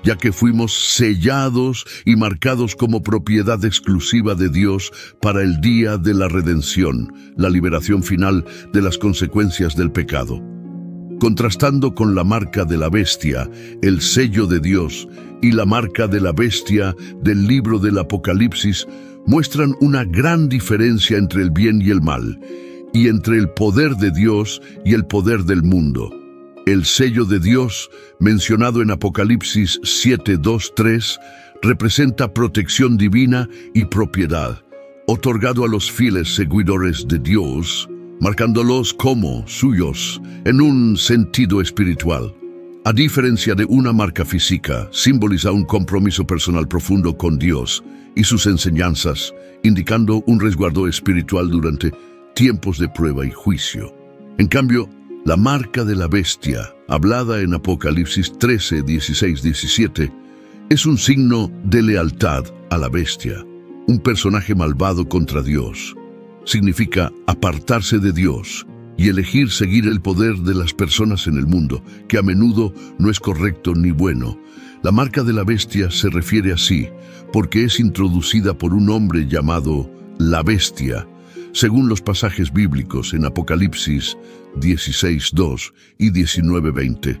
ya que fuimos sellados y marcados como propiedad exclusiva de Dios para el día de la redención, la liberación final de las consecuencias del pecado. Contrastando con la marca de la bestia, el sello de Dios, y la marca de la bestia del libro del Apocalipsis, muestran una gran diferencia entre el bien y el mal, y entre el poder de Dios y el poder del mundo. El sello de Dios, mencionado en Apocalipsis 7:2-3, representa protección divina y propiedad, otorgado a los fieles seguidores de Dios, marcándolos como suyos en un sentido espiritual. A diferencia de una marca física, simboliza un compromiso personal profundo con Dios y sus enseñanzas, indicando un resguardo espiritual durante tiempos de prueba y juicio. En cambio, la marca de la bestia, hablada en Apocalipsis 13:16-17, es un signo de lealtad a la bestia, un personaje malvado contra Dios. Significa apartarse de Dios y elegir seguir el poder de las personas en el mundo, que a menudo no es correcto ni bueno. La marca de la bestia se refiere así porque es introducida por un hombre llamado la bestia, según los pasajes bíblicos en Apocalipsis 16:2 y 19:20.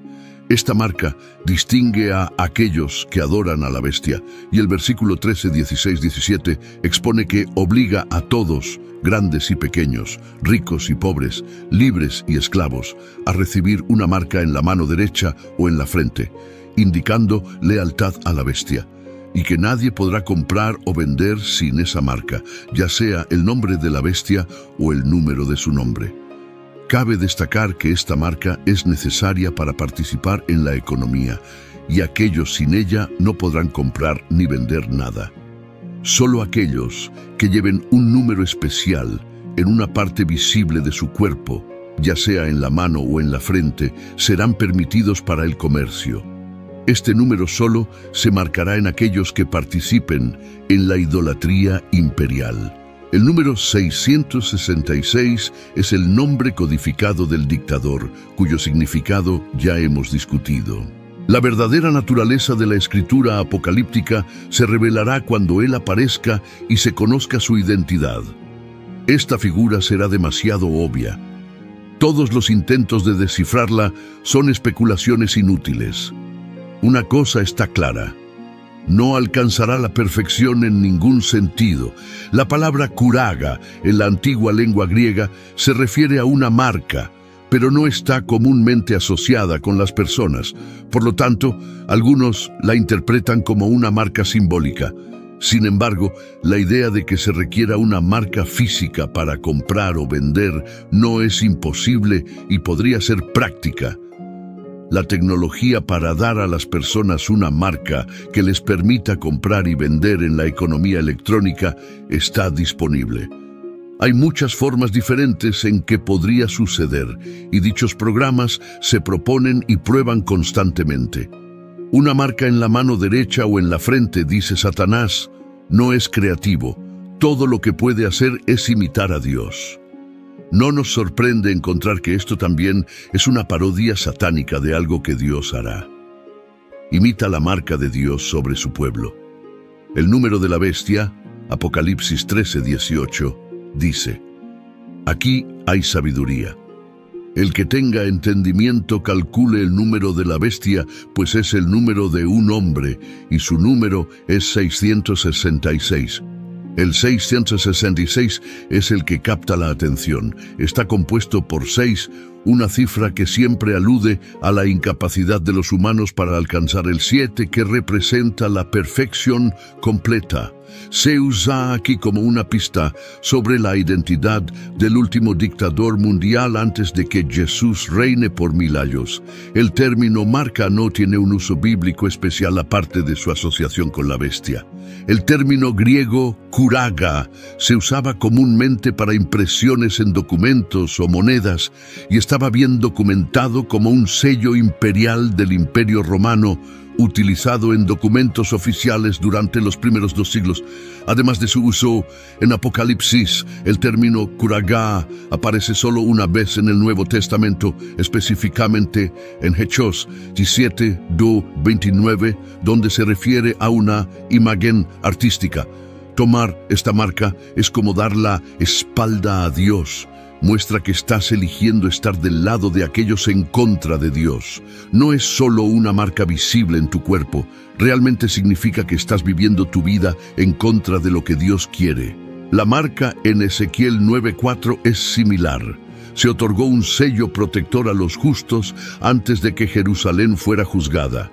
Esta marca distingue a aquellos que adoran a la bestia, y el versículo 13:16-17 expone que obliga a todos, grandes y pequeños, ricos y pobres, libres y esclavos, a recibir una marca en la mano derecha o en la frente, indicando lealtad a la bestia, y que nadie podrá comprar o vender sin esa marca, ya sea el nombre de la bestia o el número de su nombre. Cabe destacar que esta marca es necesaria para participar en la economía, y aquellos sin ella no podrán comprar ni vender nada. Solo aquellos que lleven un número especial en una parte visible de su cuerpo, ya sea en la mano o en la frente, serán permitidos para el comercio. Este número solo se marcará en aquellos que participen en la idolatría imperial. El número 666 es el nombre codificado del dictador, cuyo significado ya hemos discutido. La verdadera naturaleza de la escritura apocalíptica se revelará cuando Él aparezca y se conozca su identidad. Esta figura será demasiado obvia. Todos los intentos de descifrarla son especulaciones inútiles. Una cosa está clara: no alcanzará la perfección en ningún sentido. La palabra kuraga, en la antigua lengua griega, se refiere a una marca, pero no está comúnmente asociada con las personas. Por lo tanto, algunos la interpretan como una marca simbólica. Sin embargo, la idea de que se requiera una marca física para comprar o vender no es imposible y podría ser práctica. La tecnología para dar a las personas una marca que les permita comprar y vender en la economía electrónica está disponible. Hay muchas formas diferentes en que podría suceder, y dichos programas se proponen y prueban constantemente. Una marca en la mano derecha o en la frente, dice Satanás, no es creativo. Todo lo que puede hacer es imitar a Dios. No nos sorprende encontrar que esto también es una parodia satánica de algo que Dios hará. Imita la marca de Dios sobre su pueblo. El número de la bestia, Apocalipsis 13:18, dice: aquí hay sabiduría. El que tenga entendimiento calcule el número de la bestia, pues es el número de un hombre, y su número es 666. El 666 es el que capta la atención. Está compuesto por 6, una cifra que siempre alude a la incapacidad de los humanos para alcanzar el 7, que representa la perfección completa. Se usa aquí como una pista sobre la identidad del último dictador mundial antes de que Jesús reine por 1000 años. El término marca no tiene un uso bíblico especial aparte de su asociación con la bestia. El término griego kuraga se usaba comúnmente para impresiones en documentos o monedas y estaba bien documentado como un sello imperial del Imperio Romano, utilizado en documentos oficiales durante los primeros 2 siglos. Además de su uso en Apocalipsis, el término kuraga aparece solo una vez en el Nuevo Testamento, específicamente en Hechos 17:29, donde se refiere a una imagen artística. Tomar esta marca es como dar la espalda a Dios. Muestra que estás eligiendo estar del lado de aquellos en contra de Dios. No es solo una marca visible en tu cuerpo, realmente significa que estás viviendo tu vida en contra de lo que Dios quiere. La marca en Ezequiel 9:4 es similar. Se otorgó un sello protector a los justos antes de que Jerusalén fuera juzgada.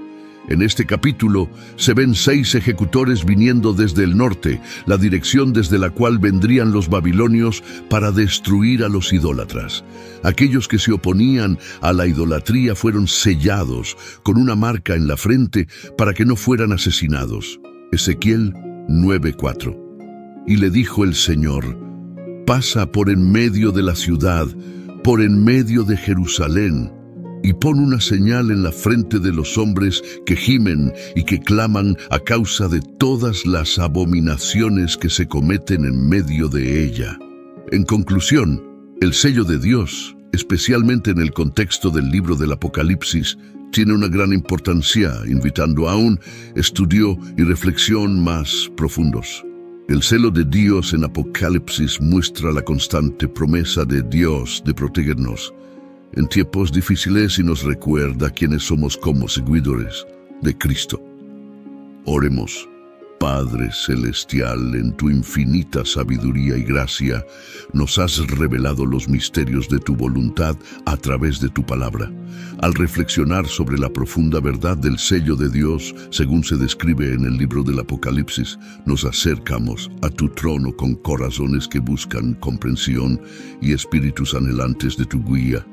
En este capítulo se ven 6 ejecutores viniendo desde el norte, la dirección desde la cual vendrían los babilonios para destruir a los idólatras. Aquellos que se oponían a la idolatría fueron sellados con una marca en la frente para que no fueran asesinados. Ezequiel 9:4. Y le dijo el Señor: pasa por en medio de la ciudad, por en medio de Jerusalén, y pon una señal en la frente de los hombres que gimen y que claman a causa de todas las abominaciones que se cometen en medio de ella. En conclusión, el sello de Dios, especialmente en el contexto del libro del Apocalipsis, tiene una gran importancia, invitando a un estudio y reflexión más profundos. El celo de Dios en Apocalipsis muestra la constante promesa de Dios de protegernos en tiempos difíciles y nos recuerda quiénes somos como seguidores de Cristo. Oremos. Padre Celestial, en tu infinita sabiduría y gracia, nos has revelado los misterios de tu voluntad a través de tu palabra. Al reflexionar sobre la profunda verdad del sello de Dios, según se describe en el libro del Apocalipsis, nos acercamos a tu trono con corazones que buscan comprensión y espíritus anhelantes de tu guía.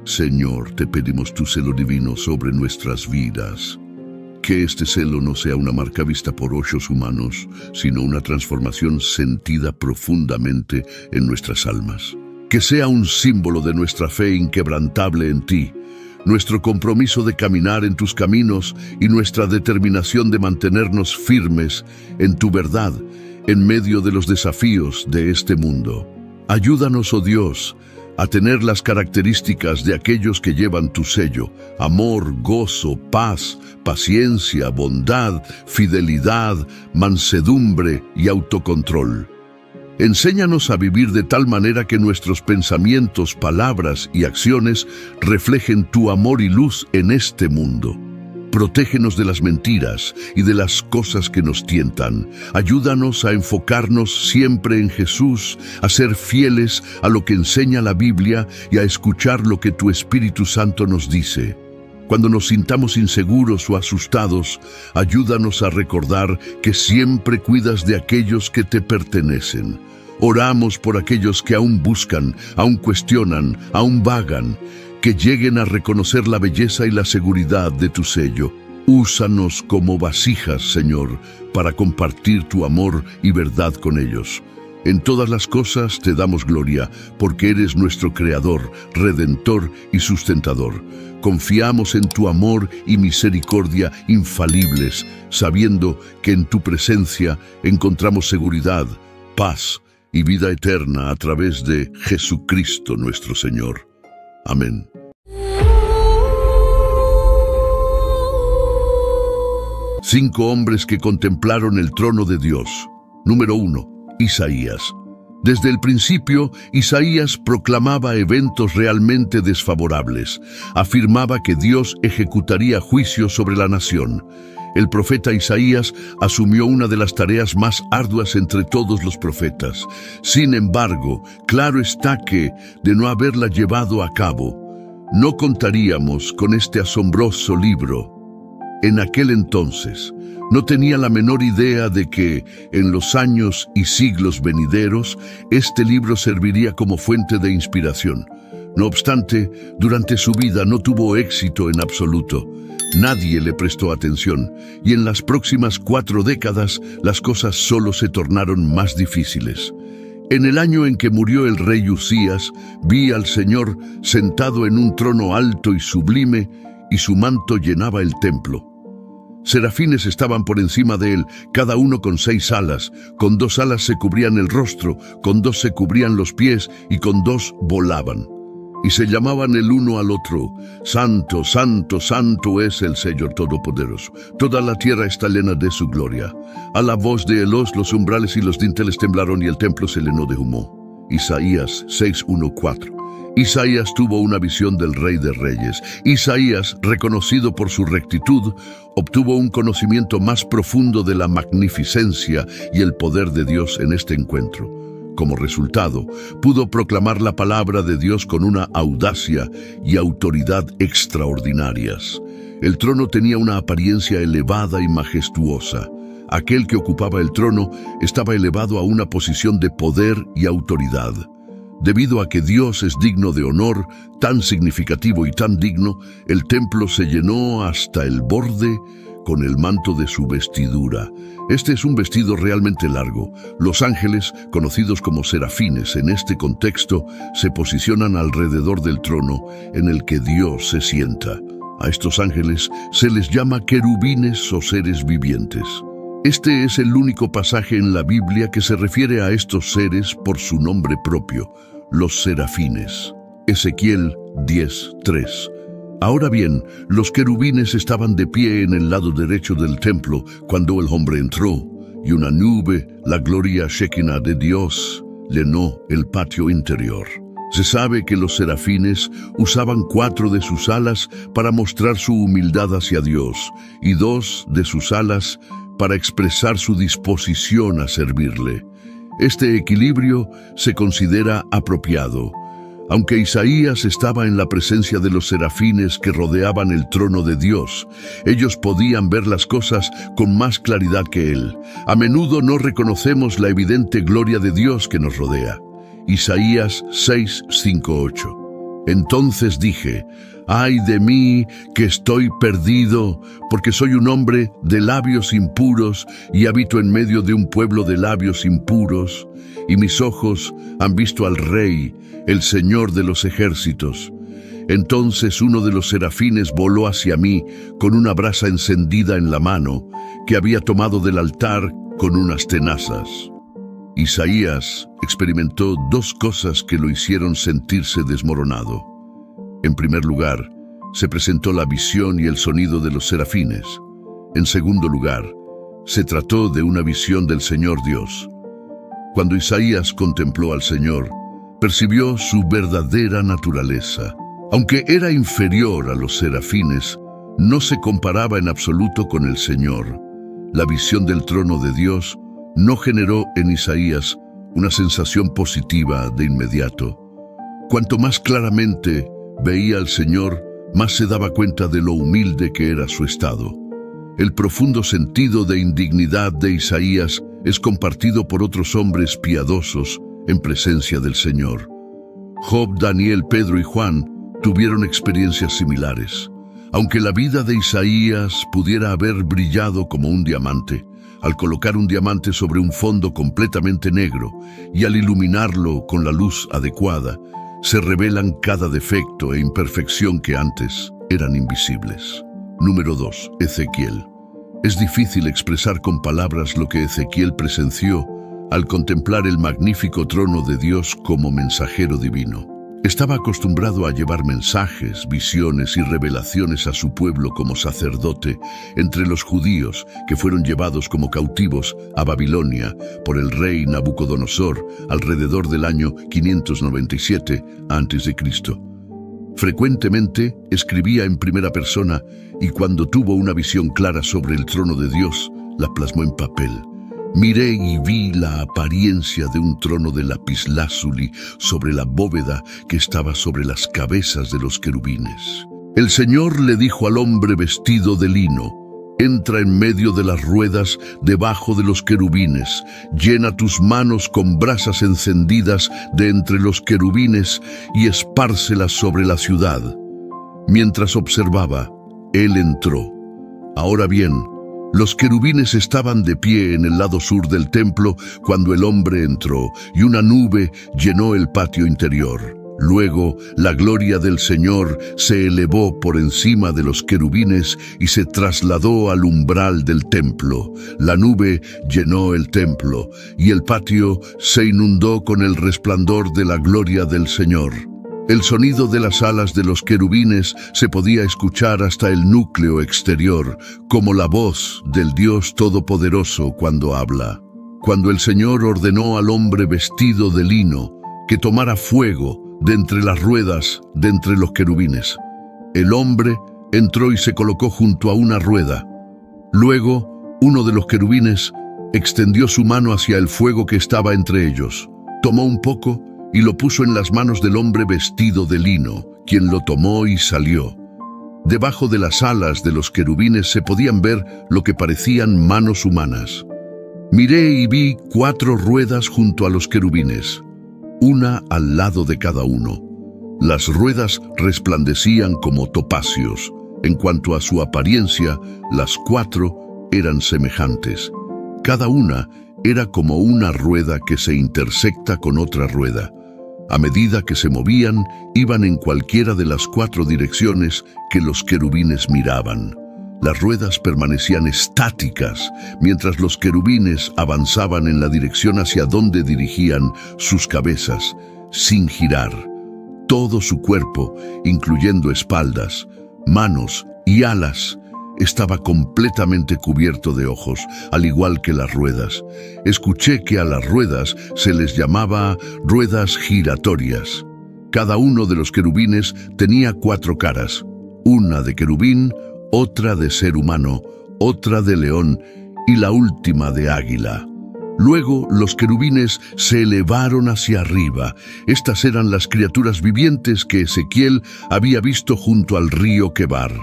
Señor, te pedimos tu celo divino sobre nuestras vidas. Que este celo no sea una marca vista por ojos humanos, sino una transformación sentida profundamente en nuestras almas. Que sea un símbolo de nuestra fe inquebrantable en ti, nuestro compromiso de caminar en tus caminos y nuestra determinación de mantenernos firmes en tu verdad en medio de los desafíos de este mundo. Ayúdanos, oh Dios, a tener las características de aquellos que llevan tu sello: amor, gozo, paz, paciencia, bondad, fidelidad, mansedumbre y autocontrol. Enséñanos a vivir de tal manera que nuestros pensamientos, palabras y acciones reflejen tu amor y luz en este mundo. Protégenos de las mentiras y de las cosas que nos tientan. Ayúdanos a enfocarnos siempre en Jesús, a ser fieles a lo que enseña la Biblia y a escuchar lo que tu Espíritu Santo nos dice. Cuando nos sintamos inseguros o asustados, ayúdanos a recordar que siempre cuidas de aquellos que te pertenecen. Oramos por aquellos que aún buscan, aún cuestionan, aún vagan, que lleguen a reconocer la belleza y la seguridad de tu sello. Úsanos como vasijas, Señor, para compartir tu amor y verdad con ellos. En todas las cosas te damos gloria, porque eres nuestro Creador, Redentor y Sustentador. Confiamos en tu amor y misericordia infalibles, sabiendo que en tu presencia encontramos seguridad, paz y vida eterna a través de Jesucristo nuestro Señor. Amén. Cinco hombres que contemplaron el trono de Dios. Número 1. Isaías. Desde el principio, Isaías proclamaba eventos realmente desfavorables. Afirmaba que Dios ejecutaría juicio sobre la nación. El profeta Isaías asumió una de las tareas más arduas entre todos los profetas. Sin embargo, claro está que, de no haberla llevado a cabo, no contaríamos con este asombroso libro. En aquel entonces, no tenía la menor idea de que, en los años y siglos venideros, este libro serviría como fuente de inspiración. No obstante, durante su vida no tuvo éxito en absoluto. Nadie le prestó atención, y en las próximas 4 décadas las cosas solo se tornaron más difíciles. En el año en que murió el rey Usías, vi al Señor sentado en un trono alto y sublime, y su manto llenaba el templo. Serafines estaban por encima de él, cada uno con 6 alas. Con 2 alas se cubrían el rostro, con 2 se cubrían los pies, y con 2 volaban. Y se llamaban el uno al otro: Santo, Santo, Santo es el Señor Todopoderoso. Toda la tierra está llena de su gloria. A la voz de Elos los umbrales y los dinteles temblaron y el templo se llenó de humo. Isaías 6:1-4. Isaías tuvo una visión del Rey de Reyes. Isaías, reconocido por su rectitud, obtuvo un conocimiento más profundo de la magnificencia y el poder de Dios en este encuentro. Como resultado, pudo proclamar la palabra de Dios con una audacia y autoridad extraordinarias. El trono tenía una apariencia elevada y majestuosa. Aquel que ocupaba el trono estaba elevado a una posición de poder y autoridad. Debido a que Dios es digno de honor, tan significativo y tan digno, el templo se llenó hasta el borde con el manto de su vestidura. Este es un vestido realmente largo. Los ángeles, conocidos como serafines en este contexto, se posicionan alrededor del trono en el que Dios se sienta. A estos ángeles se les llama querubines o seres vivientes. Este es el único pasaje en la Biblia que se refiere a estos seres por su nombre propio, los serafines. Ezequiel 10:3. Ahora bien, los querubines estaban de pie en el lado derecho del templo cuando el hombre entró, y una nube, la gloria Shekinah de Dios, llenó el patio interior. Se sabe que los serafines usaban 4 de sus alas para mostrar su humildad hacia Dios, y 2 de sus alas para expresar su disposición a servirle. Este equilibrio se considera apropiado. Aunque Isaías estaba en la presencia de los serafines que rodeaban el trono de Dios, ellos podían ver las cosas con más claridad que él. A menudo no reconocemos la evidente gloria de Dios que nos rodea. Isaías 6:5-8. Entonces dije: ¡ay de mí, que estoy perdido, porque soy un hombre de labios impuros y habito en medio de un pueblo de labios impuros, y mis ojos han visto al Rey, el Señor de los ejércitos! Entonces uno de los serafines voló hacia mí con una brasa encendida en la mano, que había tomado del altar con unas tenazas. Isaías experimentó dos cosas que lo hicieron sentirse desmoronado. En primer lugar, se presentó la visión y el sonido de los serafines. En segundo lugar, se trató de una visión del Señor Dios. Cuando Isaías contempló al Señor, percibió su verdadera naturaleza. Aunque era inferior a los serafines, no se comparaba en absoluto con el Señor. La visión del trono de Dios no generó en Isaías una sensación positiva de inmediato. Cuanto más claramente veía al Señor, más se daba cuenta de lo humilde que era su estado. El profundo sentido de indignidad de Isaías es compartido por otros hombres piadosos en presencia del Señor. Job, Daniel, Pedro y Juan tuvieron experiencias similares. Aunque la vida de Isaías pudiera haber brillado como un diamante, al colocar un diamante sobre un fondo completamente negro y al iluminarlo con la luz adecuada, se revelan cada defecto e imperfección que antes eran invisibles. Número 2. Ezequiel. Es difícil expresar con palabras lo que Ezequiel presenció al contemplar el magnífico trono de Dios como mensajero divino. Estaba acostumbrado a llevar mensajes, visiones y revelaciones a su pueblo como sacerdote entre los judíos que fueron llevados como cautivos a Babilonia por el rey Nabucodonosor alrededor del año 597 a.C. Frecuentemente escribía en primera persona y cuando tuvo una visión clara sobre el trono de Dios, la plasmó en papel. Miré y vi la apariencia de un trono de lapislázuli sobre la bóveda que estaba sobre las cabezas de los querubines. El Señor le dijo al hombre vestido de lino: entra en medio de las ruedas debajo de los querubines, llena tus manos con brasas encendidas de entre los querubines y espárcelas sobre la ciudad. Mientras observaba, él entró. Ahora bien, los querubines estaban de pie en el lado sur del templo cuando el hombre entró, y una nube llenó el patio interior. Luego, la gloria del Señor se elevó por encima de los querubines y se trasladó al umbral del templo. La nube llenó el templo, y el patio se inundó con el resplandor de la gloria del Señor. El sonido de las alas de los querubines se podía escuchar hasta el núcleo exterior, como la voz del Dios Todopoderoso cuando habla. Cuando el Señor ordenó al hombre vestido de lino que tomara fuego de entre las ruedas de entre los querubines, el hombre entró y se colocó junto a una rueda. Luego, uno de los querubines extendió su mano hacia el fuego que estaba entre ellos, tomó un poco y lo puso en las manos del hombre vestido de lino, quien lo tomó y salió. Debajo de las alas de los querubines se podían ver lo que parecían manos humanas. Miré y vi 4 ruedas junto a los querubines, una al lado de cada uno. Las ruedas resplandecían como topacios. En cuanto a su apariencia, las 4 eran semejantes. Cada una era como una rueda que se intersecta con otra rueda. A medida que se movían, iban en cualquiera de las 4 direcciones que los querubines miraban. Las ruedas permanecían estáticas, mientras los querubines avanzaban en la dirección hacia donde dirigían sus cabezas, sin girar. Todo su cuerpo, incluyendo espaldas, manos y alas, estaba completamente cubierto de ojos, al igual que las ruedas. Escuché que a las ruedas se les llamaba ruedas giratorias. Cada uno de los querubines tenía 4 caras, una de querubín, otra de ser humano, otra de león y la última de águila. Luego los querubines se elevaron hacia arriba. Estas eran las criaturas vivientes que Ezequiel había visto junto al río Quebar.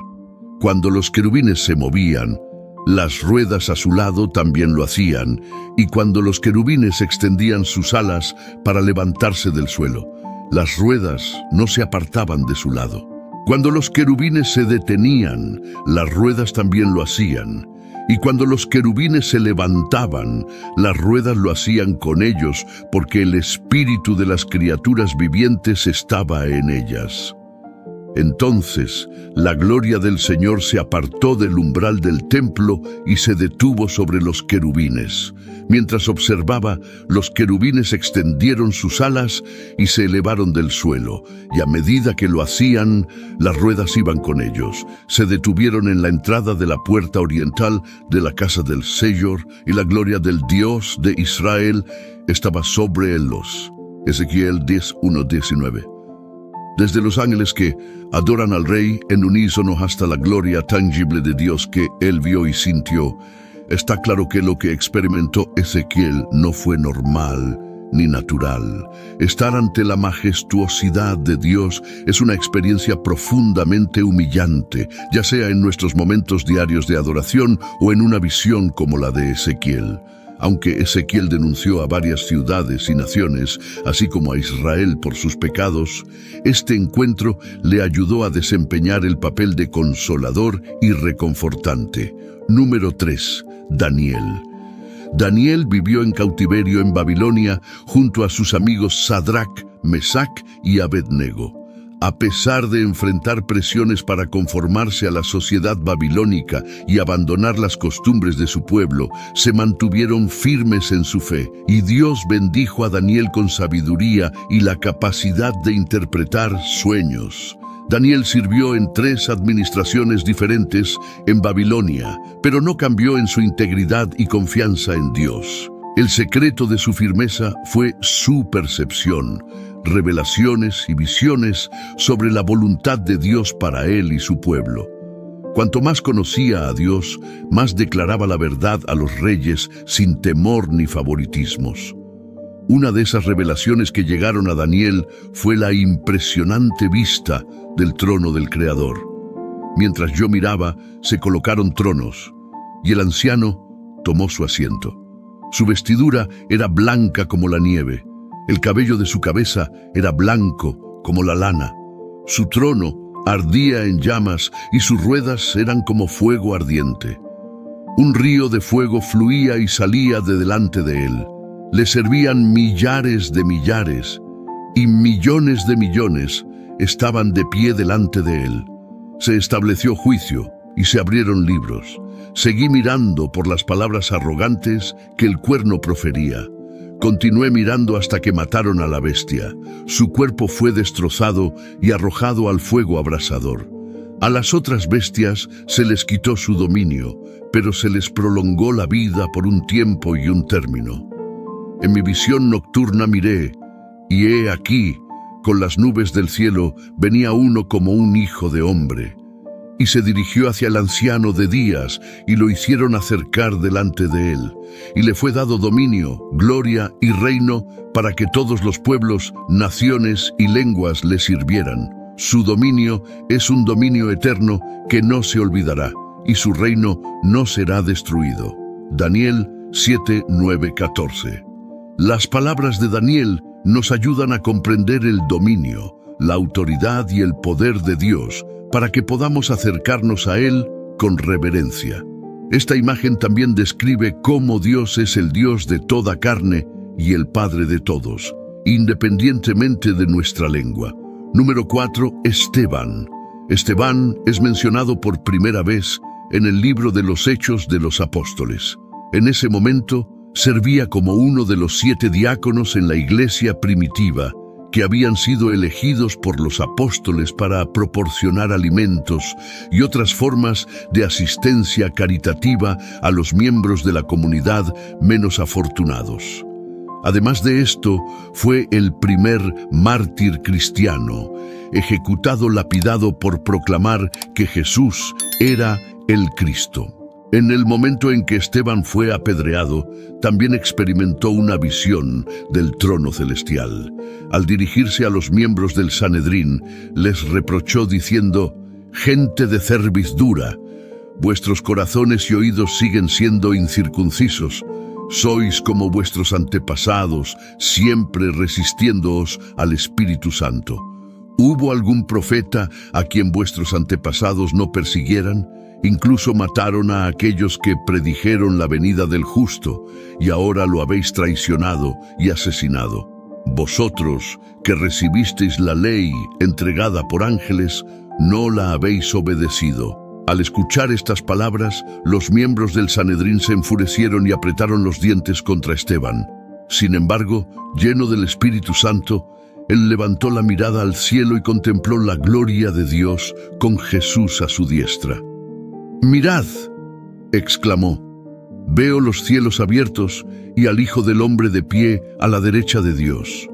Cuando los querubines se movían, las ruedas a su lado también lo hacían, y cuando los querubines extendían sus alas para levantarse del suelo, las ruedas no se apartaban de su lado. Cuando los querubines se detenían, las ruedas también lo hacían, y cuando los querubines se levantaban, las ruedas lo hacían con ellos, porque el espíritu de las criaturas vivientes estaba en ellas. Entonces la gloria del Señor se apartó del umbral del templo y se detuvo sobre los querubines. Mientras observaba, los querubines extendieron sus alas y se elevaron del suelo, y a medida que lo hacían, las ruedas iban con ellos. Se detuvieron en la entrada de la puerta oriental de la casa del Señor, y la gloria del Dios de Israel estaba sobre ellos. Ezequiel 10:1-19. Desde los ángeles que adoran al Rey en unísono hasta la gloria tangible de Dios que él vio y sintió, está claro que lo que experimentó Ezequiel no fue normal ni natural. Estar ante la majestuosidad de Dios es una experiencia profundamente humillante, ya sea en nuestros momentos diarios de adoración o en una visión como la de Ezequiel. Aunque Ezequiel denunció a varias ciudades y naciones, así como a Israel por sus pecados, este encuentro le ayudó a desempeñar el papel de consolador y reconfortante. Número 3. Daniel. Daniel vivió en cautiverio en Babilonia junto a sus amigos Sadrach, Mesach y Abednego. A pesar de enfrentar presiones para conformarse a la sociedad babilónica y abandonar las costumbres de su pueblo, se mantuvieron firmes en su fe, y Dios bendijo a Daniel con sabiduría y la capacidad de interpretar sueños. Daniel sirvió en 3 administraciones diferentes en Babilonia, pero no cambió en su integridad y confianza en Dios. El secreto de su firmeza fue su percepción, revelaciones y visiones sobre la voluntad de Dios para él y su pueblo. Cuanto más conocía a Dios, más declaraba la verdad a los reyes sin temor ni favoritismos. Una de esas revelaciones que llegaron a Daniel fue la impresionante vista del trono del Creador. Mientras yo miraba, se colocaron tronos, y el anciano tomó su asiento. Su vestidura era blanca como la nieve. El cabello de su cabeza era blanco como la lana. Su trono ardía en llamas y sus ruedas eran como fuego ardiente. Un río de fuego fluía y salía de delante de él. Le servían millares de millares y millones de millones estaban de pie delante de él. Se estableció juicio y se abrieron libros. Seguí mirando por las palabras arrogantes que el cuerno profería. Continué mirando hasta que mataron a la bestia. Su cuerpo fue destrozado y arrojado al fuego abrasador. A las otras bestias se les quitó su dominio, pero se les prolongó la vida por un tiempo y un término. En mi visión nocturna miré, y he aquí, con las nubes del cielo, venía uno como un hijo de hombre. Y se dirigió hacia el anciano de días, y lo hicieron acercar delante de él. Y le fue dado dominio, gloria y reino, para que todos los pueblos, naciones y lenguas le sirvieran. Su dominio es un dominio eterno que no se olvidará, y su reino no será destruido. Daniel 7, 9, 14. Las palabras de Daniel nos ayudan a comprender el dominio, la autoridad y el poder de Dios, para que podamos acercarnos a Él con reverencia. Esta imagen también describe cómo Dios es el Dios de toda carne y el Padre de todos, independientemente de nuestra lengua. Número 4. Esteban. Esteban es mencionado por primera vez en el libro de los Hechos de los Apóstoles. En ese momento, servía como uno de los 7 diáconos en la iglesia primitiva, que habían sido elegidos por los apóstoles para proporcionar alimentos y otras formas de asistencia caritativa a los miembros de la comunidad menos afortunados. Además de esto, fue el primer mártir cristiano, ejecutado lapidado por proclamar que Jesús era el Cristo. En el momento en que Esteban fue apedreado, también experimentó una visión del trono celestial. Al dirigirse a los miembros del Sanedrín, les reprochó diciendo: «Gente de cerviz dura, vuestros corazones y oídos siguen siendo incircuncisos. Sois como vuestros antepasados, siempre resistiéndoos al Espíritu Santo. ¿Hubo algún profeta a quien vuestros antepasados no persiguieran? Incluso mataron a aquellos que predijeron la venida del justo, y ahora lo habéis traicionado y asesinado. Vosotros, que recibisteis la ley entregada por ángeles, no la habéis obedecido». Al escuchar estas palabras, los miembros del Sanedrín se enfurecieron y apretaron los dientes contra Esteban. Sin embargo, lleno del Espíritu Santo, él levantó la mirada al cielo y contempló la gloria de Dios con Jesús a su diestra. «Mirad», exclamó, «veo los cielos abiertos y al Hijo del Hombre de pie a la derecha de Dios».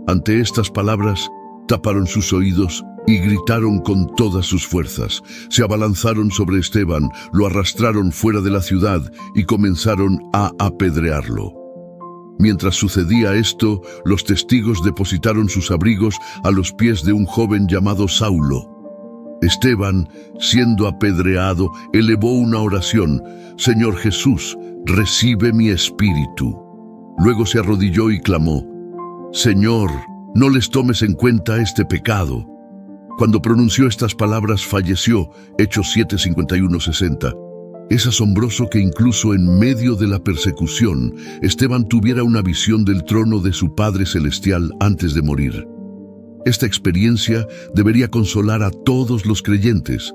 Ante estas palabras, taparon sus oídos y gritaron con todas sus fuerzas. Se abalanzaron sobre Esteban, lo arrastraron fuera de la ciudad y comenzaron a apedrearlo. Mientras sucedía esto, los testigos depositaron sus abrigos a los pies de un joven llamado Saulo. Esteban, siendo apedreado, elevó una oración: «Señor Jesús, recibe mi espíritu». Luego se arrodilló y clamó: «Señor, no les tomes en cuenta este pecado». Cuando pronunció estas palabras, falleció. Hechos 7, 51-60. Es asombroso que incluso en medio de la persecución, Esteban tuviera una visión del trono de su Padre Celestial antes de morir. Esta experiencia debería consolar a todos los creyentes,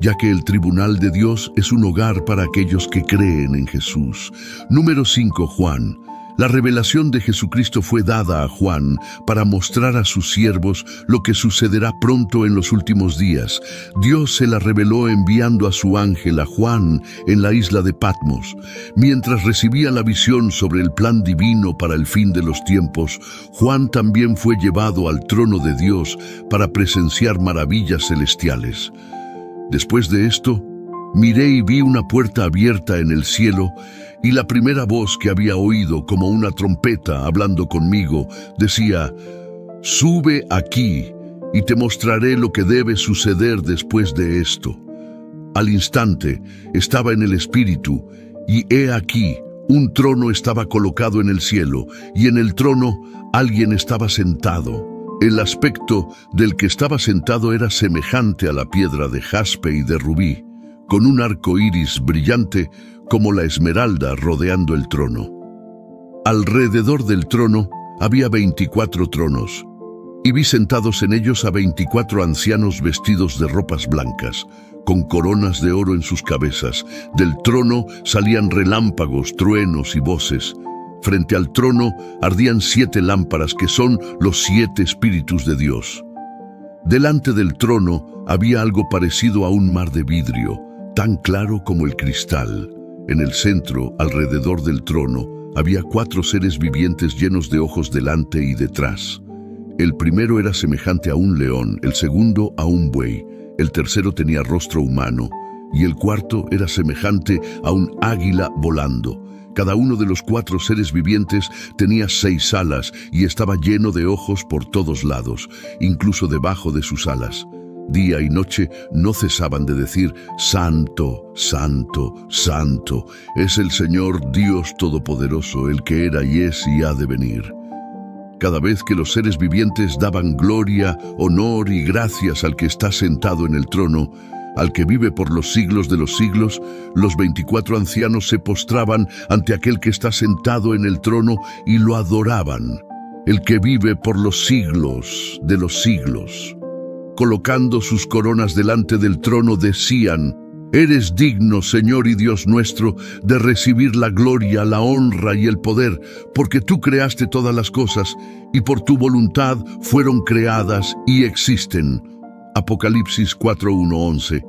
ya que el tribunal de Dios es un hogar para aquellos que creen en Jesús. Número 5. Juan. La revelación de Jesucristo fue dada a Juan para mostrar a sus siervos lo que sucederá pronto en los últimos días. Dios se la reveló enviando a su ángel a Juan en la isla de Patmos. Mientras recibía la visión sobre el plan divino para el fin de los tiempos, Juan también fue llevado al trono de Dios para presenciar maravillas celestiales. Después de esto, miré y vi una puerta abierta en el cielo, y la primera voz que había oído, como una trompeta hablando conmigo, decía: «Sube aquí, y te mostraré lo que debe suceder después de esto». Al instante estaba en el Espíritu, y he aquí, un trono estaba colocado en el cielo, y en el trono alguien estaba sentado. El aspecto del que estaba sentado era semejante a la piedra de jaspe y de rubí, con un arco iris brillante como la esmeralda rodeando el trono. Alrededor del trono había 24 tronos, y vi sentados en ellos a 24 ancianos vestidos de ropas blancas, con coronas de oro en sus cabezas. Del trono salían relámpagos, truenos y voces. Frente al trono ardían 7 lámparas, que son los 7 espíritus de Dios. Delante del trono había algo parecido a un mar de vidrio, tan claro como el cristal. En el centro, alrededor del trono, había 4 seres vivientes llenos de ojos delante y detrás. El primero era semejante a un león, el segundo a un buey, el tercero tenía rostro humano, y el cuarto era semejante a un águila volando. Cada uno de los 4 seres vivientes tenía 6 alas y estaba lleno de ojos por todos lados, incluso debajo de sus alas. Día y noche no cesaban de decir: «Santo, santo, santo, es el Señor Dios Todopoderoso, el que era y es y ha de venir». Cada vez que los seres vivientes daban gloria, honor y gracias al que está sentado en el trono, al que vive por los siglos de los siglos, los 24 ancianos se postraban ante aquel que está sentado en el trono y lo adoraban, el que vive por los siglos de los siglos. Colocando sus coronas delante del trono, decían: «Eres digno, Señor y Dios nuestro, de recibir la gloria, la honra y el poder, porque tú creaste todas las cosas, y por tu voluntad fueron creadas y existen». Apocalipsis 4:1-11.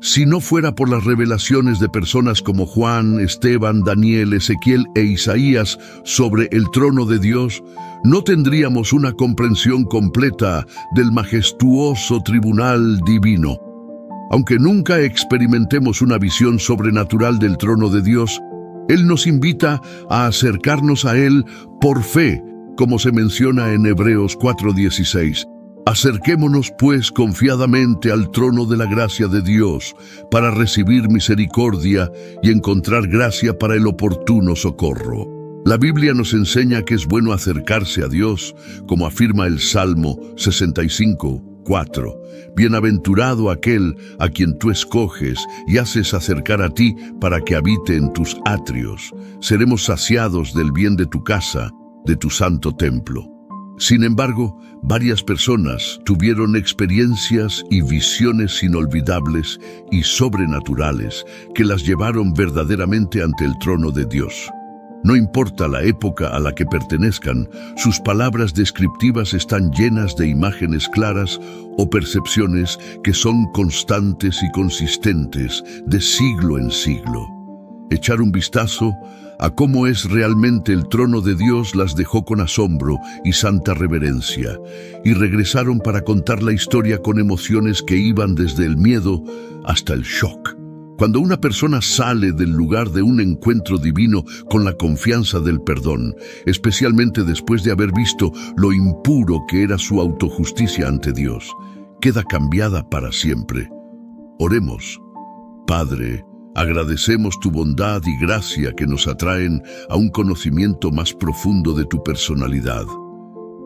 Si no fuera por las revelaciones de personas como Juan, Esteban, Daniel, Ezequiel e Isaías sobre el trono de Dios, no tendríamos una comprensión completa del majestuoso tribunal divino. Aunque nunca experimentemos una visión sobrenatural del trono de Dios, Él nos invita a acercarnos a Él por fe, como se menciona en Hebreos 4:16. Acerquémonos pues confiadamente al trono de la gracia de Dios para recibir misericordia y encontrar gracia para el oportuno socorro. La Biblia nos enseña que es bueno acercarse a Dios, como afirma el Salmo 65:4. Bienaventurado aquel a quien tú escoges y haces acercar a ti para que habite en tus atrios. Seremos saciados del bien de tu casa, de tu santo templo. Sin embargo, varias personas tuvieron experiencias y visiones inolvidables y sobrenaturales que las llevaron verdaderamente ante el trono de Dios. No importa la época a la que pertenezcan, sus palabras descriptivas están llenas de imágenes claras o percepciones que son constantes y consistentes de siglo en siglo. Echar un vistazo a cómo es realmente el trono de Dios las dejó con asombro y santa reverencia, y regresaron para contar la historia con emociones que iban desde el miedo hasta el shock. Cuando una persona sale del lugar de un encuentro divino con la confianza del perdón, especialmente después de haber visto lo impuro que era su autojusticia ante Dios, queda cambiada para siempre. Oremos. Padre, agradecemos tu bondad y gracia que nos atraen a un conocimiento más profundo de tu personalidad.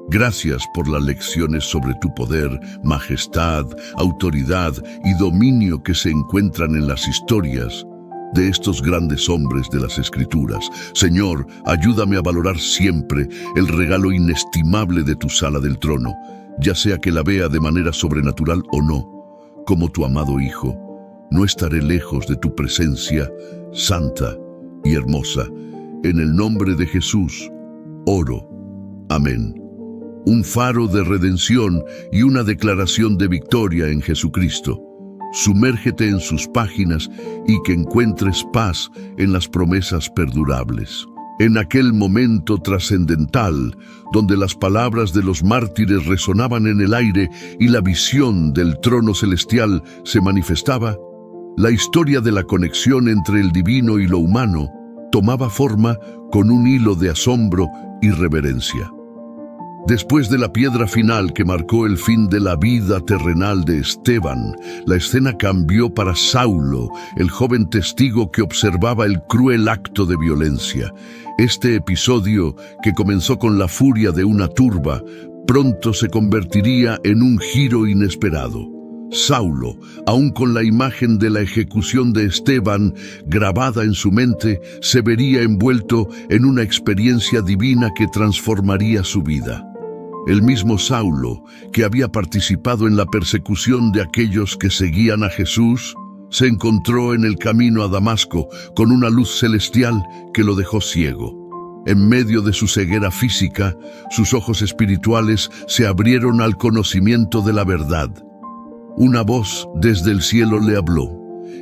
Gracias por las lecciones sobre tu poder, majestad, autoridad y dominio que se encuentran en las historias de estos grandes hombres de las Escrituras. Señor, ayúdame a valorar siempre el regalo inestimable de tu sala del trono, ya sea que la vea de manera sobrenatural o no. Como tu amado Hijo, no estaré lejos de tu presencia santa y hermosa. En el nombre de Jesús, oro. Amén. Un faro de redención y una declaración de victoria en Jesucristo. Sumérgete en sus páginas y que encuentres paz en las promesas perdurables. En aquel momento trascendental, donde las palabras de los mártires resonaban en el aire y la visión del trono celestial se manifestaba, la historia de la conexión entre el divino y lo humano tomaba forma con un hilo de asombro y reverencia. Después de la piedra final que marcó el fin de la vida terrenal de Esteban, la escena cambió para Saulo, el joven testigo que observaba el cruel acto de violencia. Este episodio, que comenzó con la furia de una turba, pronto se convertiría en un giro inesperado. Saulo, aún con la imagen de la ejecución de Esteban grabada en su mente, se vería envuelto en una experiencia divina que transformaría su vida. El mismo Saulo, que había participado en la persecución de aquellos que seguían a Jesús, se encontró en el camino a Damasco con una luz celestial que lo dejó ciego. En medio de su ceguera física, sus ojos espirituales se abrieron al conocimiento de la verdad. Una voz desde el cielo le habló,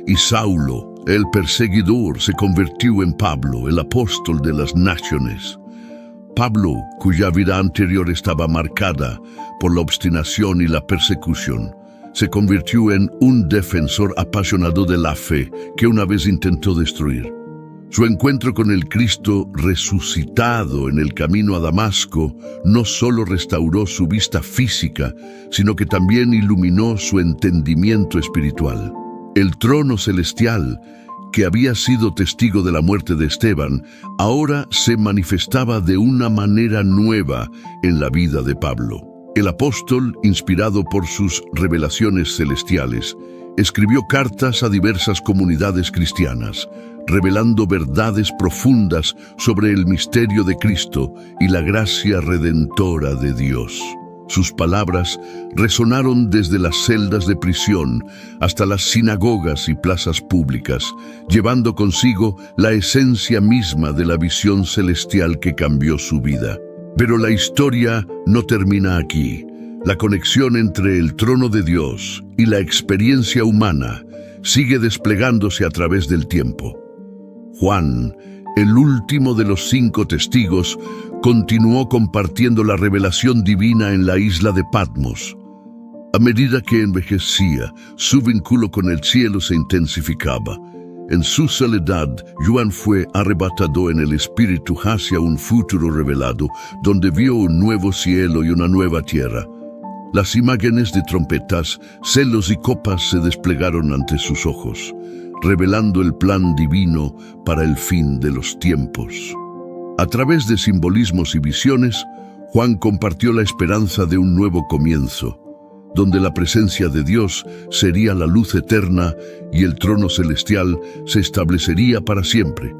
y Saulo, el perseguidor, se convirtió en Pablo, el apóstol de las naciones. Pablo, cuya vida anterior estaba marcada por la obstinación y la persecución, se convirtió en un defensor apasionado de la fe que una vez intentó destruir. Su encuentro con el Cristo resucitado en el camino a Damasco no solo restauró su vista física, sino que también iluminó su entendimiento espiritual. El trono celestial, que había sido testigo de la muerte de Esteban, ahora se manifestaba de una manera nueva en la vida de Pablo. El apóstol, inspirado por sus revelaciones celestiales, escribió cartas a diversas comunidades cristianas, revelando verdades profundas sobre el misterio de Cristo y la gracia redentora de Dios. Sus palabras resonaron desde las celdas de prisión hasta las sinagogas y plazas públicas, llevando consigo la esencia misma de la visión celestial que cambió su vida. Pero la historia no termina aquí. La conexión entre el trono de Dios y la experiencia humana sigue desplegándose a través del tiempo. Juan, el último de los 5 testigos, continuó compartiendo la revelación divina en la isla de Patmos. A medida que envejecía, su vínculo con el cielo se intensificaba. En su soledad, Juan fue arrebatado en el espíritu hacia un futuro revelado, donde vio un nuevo cielo y una nueva tierra. Las imágenes de trompetas, celos y copas se desplegaron ante sus ojos, revelando el plan divino para el fin de los tiempos. A través de simbolismos y visiones, Juan compartió la esperanza de un nuevo comienzo, donde la presencia de Dios sería la luz eterna y el trono celestial se establecería para siempre.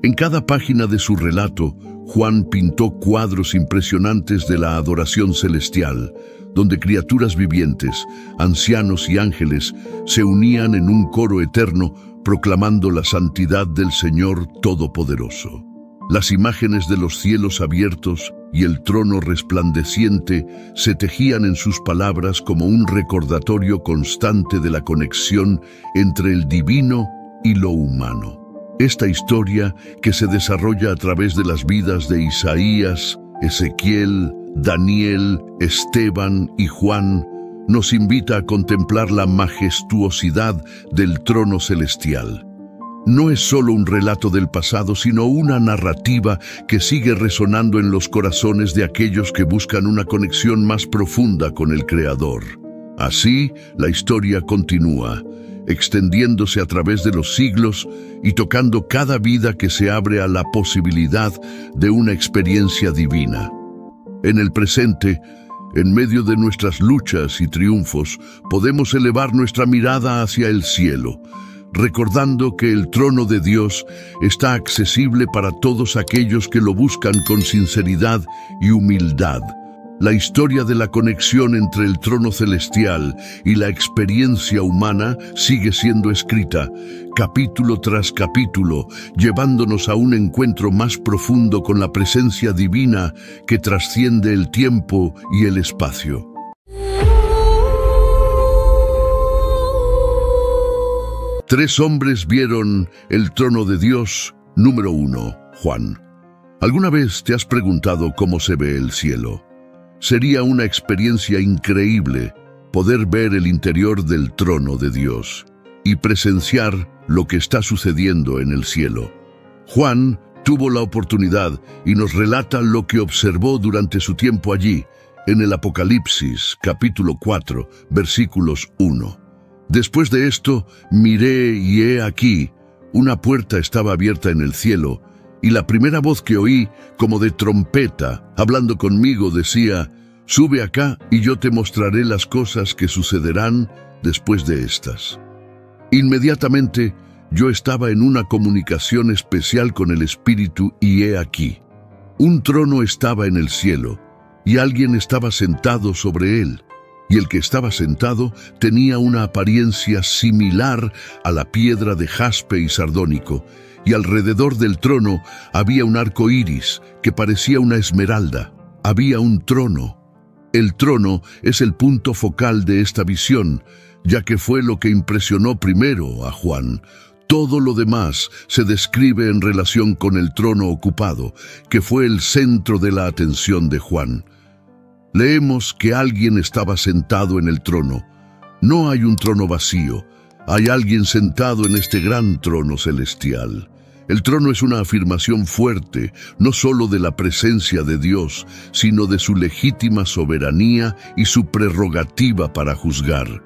En cada página de su relato, Juan pintó cuadros impresionantes de la adoración celestial, donde criaturas vivientes, ancianos y ángeles se unían en un coro eterno proclamando la santidad del Señor Todopoderoso. Las imágenes de los cielos abiertos y el trono resplandeciente se tejían en sus palabras como un recordatorio constante de la conexión entre el divino y lo humano. Esta historia, que se desarrolla a través de las vidas de Isaías, Ezequiel, Daniel, Esteban y Juan, nos invita a contemplar la majestuosidad del trono celestial. No es solo un relato del pasado, sino una narrativa que sigue resonando en los corazones de aquellos que buscan una conexión más profunda con el Creador. Así, la historia continúa, extendiéndose a través de los siglos y tocando cada vida que se abre a la posibilidad de una experiencia divina. En el presente, en medio de nuestras luchas y triunfos, podemos elevar nuestra mirada hacia el cielo, recordando que el trono de Dios está accesible para todos aquellos que lo buscan con sinceridad y humildad. La historia de la conexión entre el trono celestial y la experiencia humana sigue siendo escrita, capítulo tras capítulo, llevándonos a un encuentro más profundo con la presencia divina que trasciende el tiempo y el espacio. Tres hombres vieron el trono de Dios. Número 1. Juan. ¿Alguna vez te has preguntado cómo se ve el cielo? Sería una experiencia increíble poder ver el interior del trono de Dios y presenciar lo que está sucediendo en el cielo. Juan tuvo la oportunidad y nos relata lo que observó durante su tiempo allí, en el Apocalipsis, capítulo 4, versículos 1. Después de esto, miré y he aquí, una puerta estaba abierta en el cielo, y la primera voz que oí, como de trompeta, hablando conmigo, decía: «Sube acá y yo te mostraré las cosas que sucederán después de estas». Inmediatamente, yo estaba en una comunicación especial con el Espíritu y he aquí, un trono estaba en el cielo, y alguien estaba sentado sobre él. Y el que estaba sentado tenía una apariencia similar a la piedra de jaspe y sardónico, y alrededor del trono había un arco iris que parecía una esmeralda. Había un trono. El trono es el punto focal de esta visión, ya que fue lo que impresionó primero a Juan. Todo lo demás se describe en relación con el trono ocupado, que fue el centro de la atención de Juan. Leemos que alguien estaba sentado en el trono. No hay un trono vacío, hay alguien sentado en este gran trono celestial. El trono es una afirmación fuerte, no solo de la presencia de Dios, sino de su legítima soberanía y su prerrogativa para juzgar.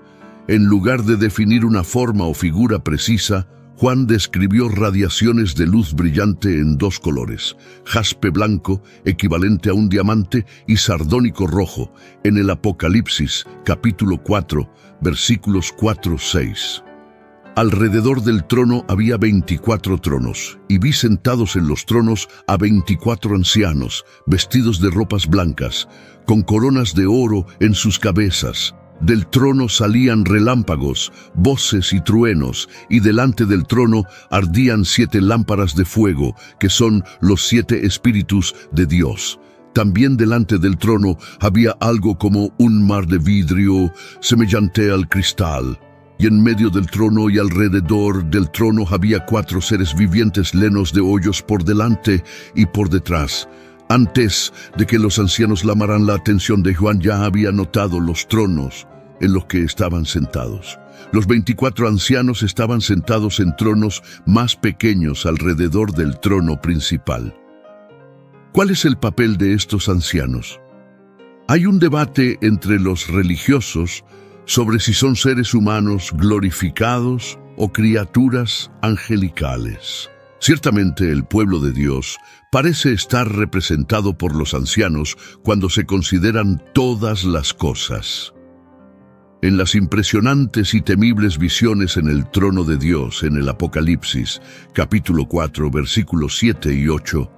En lugar de definir una forma o figura precisa, Juan describió radiaciones de luz brillante en dos colores, jaspe blanco, equivalente a un diamante, y sardónico rojo, en el Apocalipsis, capítulo 4, versículos 4-6. Alrededor del trono había 24 tronos, y vi sentados en los tronos a 24 ancianos, vestidos de ropas blancas, con coronas de oro en sus cabezas. Del trono salían relámpagos, voces y truenos, y delante del trono ardían 7 lámparas de fuego, que son los 7 espíritus de Dios. También delante del trono había algo como un mar de vidrio, semejante al cristal. Y en medio del trono y alrededor del trono había 4 seres vivientes llenos de hoyos por delante y por detrás. Antes de que los ancianos llamaran la atención de Juan, ya había notado los tronos en los que estaban sentados. Los 24 ancianos estaban sentados en tronos más pequeños alrededor del trono principal. ¿Cuál es el papel de estos ancianos? Hay un debate entre los religiosos sobre si son seres humanos glorificados o criaturas angelicales. Ciertamente el pueblo de Dios parece estar representado por los ancianos cuando se consideran todas las cosas. En las impresionantes y temibles visiones en el trono de Dios en el Apocalipsis, capítulo 4, versículos 7 y 8,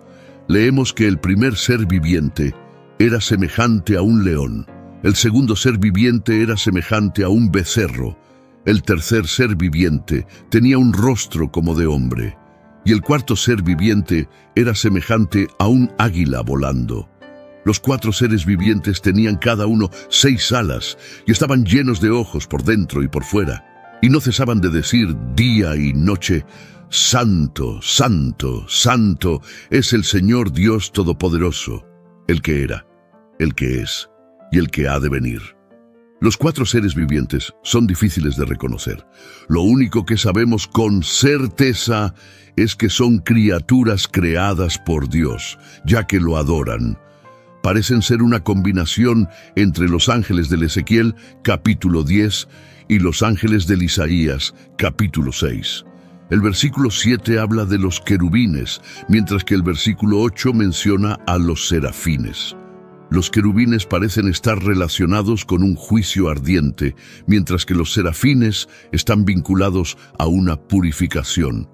Leemos que el primer ser viviente era semejante a un león, el segundo ser viviente era semejante a un becerro, el tercer ser viviente tenía un rostro como de hombre, y el cuarto ser viviente era semejante a un águila volando. Los 4 seres vivientes tenían cada uno 6 alas y estaban llenos de ojos por dentro y por fuera, y no cesaban de decir día y noche: Santo, Santo, Santo es el Señor Dios Todopoderoso, el que era, el que es y el que ha de venir. Los 4 seres vivientes son difíciles de reconocer. Lo único que sabemos con certeza es que son criaturas creadas por Dios, ya que lo adoran. Parecen ser una combinación entre los ángeles del Ezequiel, capítulo 10, y los ángeles del Isaías, capítulo 6. El versículo 7 habla de los querubines, mientras que el versículo 8 menciona a los serafines. Los querubines parecen estar relacionados con un juicio ardiente, mientras que los serafines están vinculados a una purificación,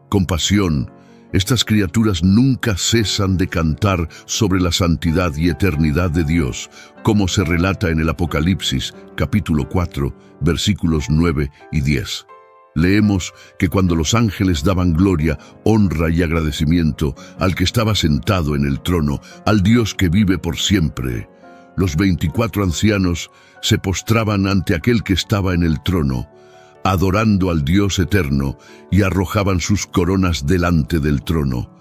compasión. Estas criaturas nunca cesan de cantar sobre la santidad y eternidad de Dios, como se relata en el Apocalipsis, capítulo 4, versículos 9 y 10. Leemos que cuando los ángeles daban gloria, honra y agradecimiento al que estaba sentado en el trono, al Dios que vive por siempre, los 24 ancianos se postraban ante aquel que estaba en el trono, adorando al Dios eterno, y arrojaban sus coronas delante del trono.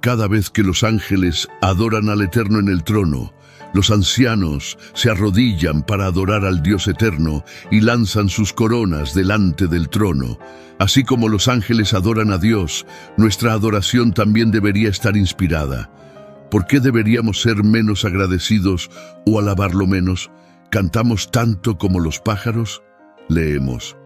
Cada vez que los ángeles adoran al Eterno en el trono, los ancianos se arrodillan para adorar al Dios eterno y lanzan sus coronas delante del trono. Así como los ángeles adoran a Dios, nuestra adoración también debería estar inspirada. ¿Por qué deberíamos ser menos agradecidos o alabarlo menos? ¿Cantamos tanto como los pájaros? Leemos: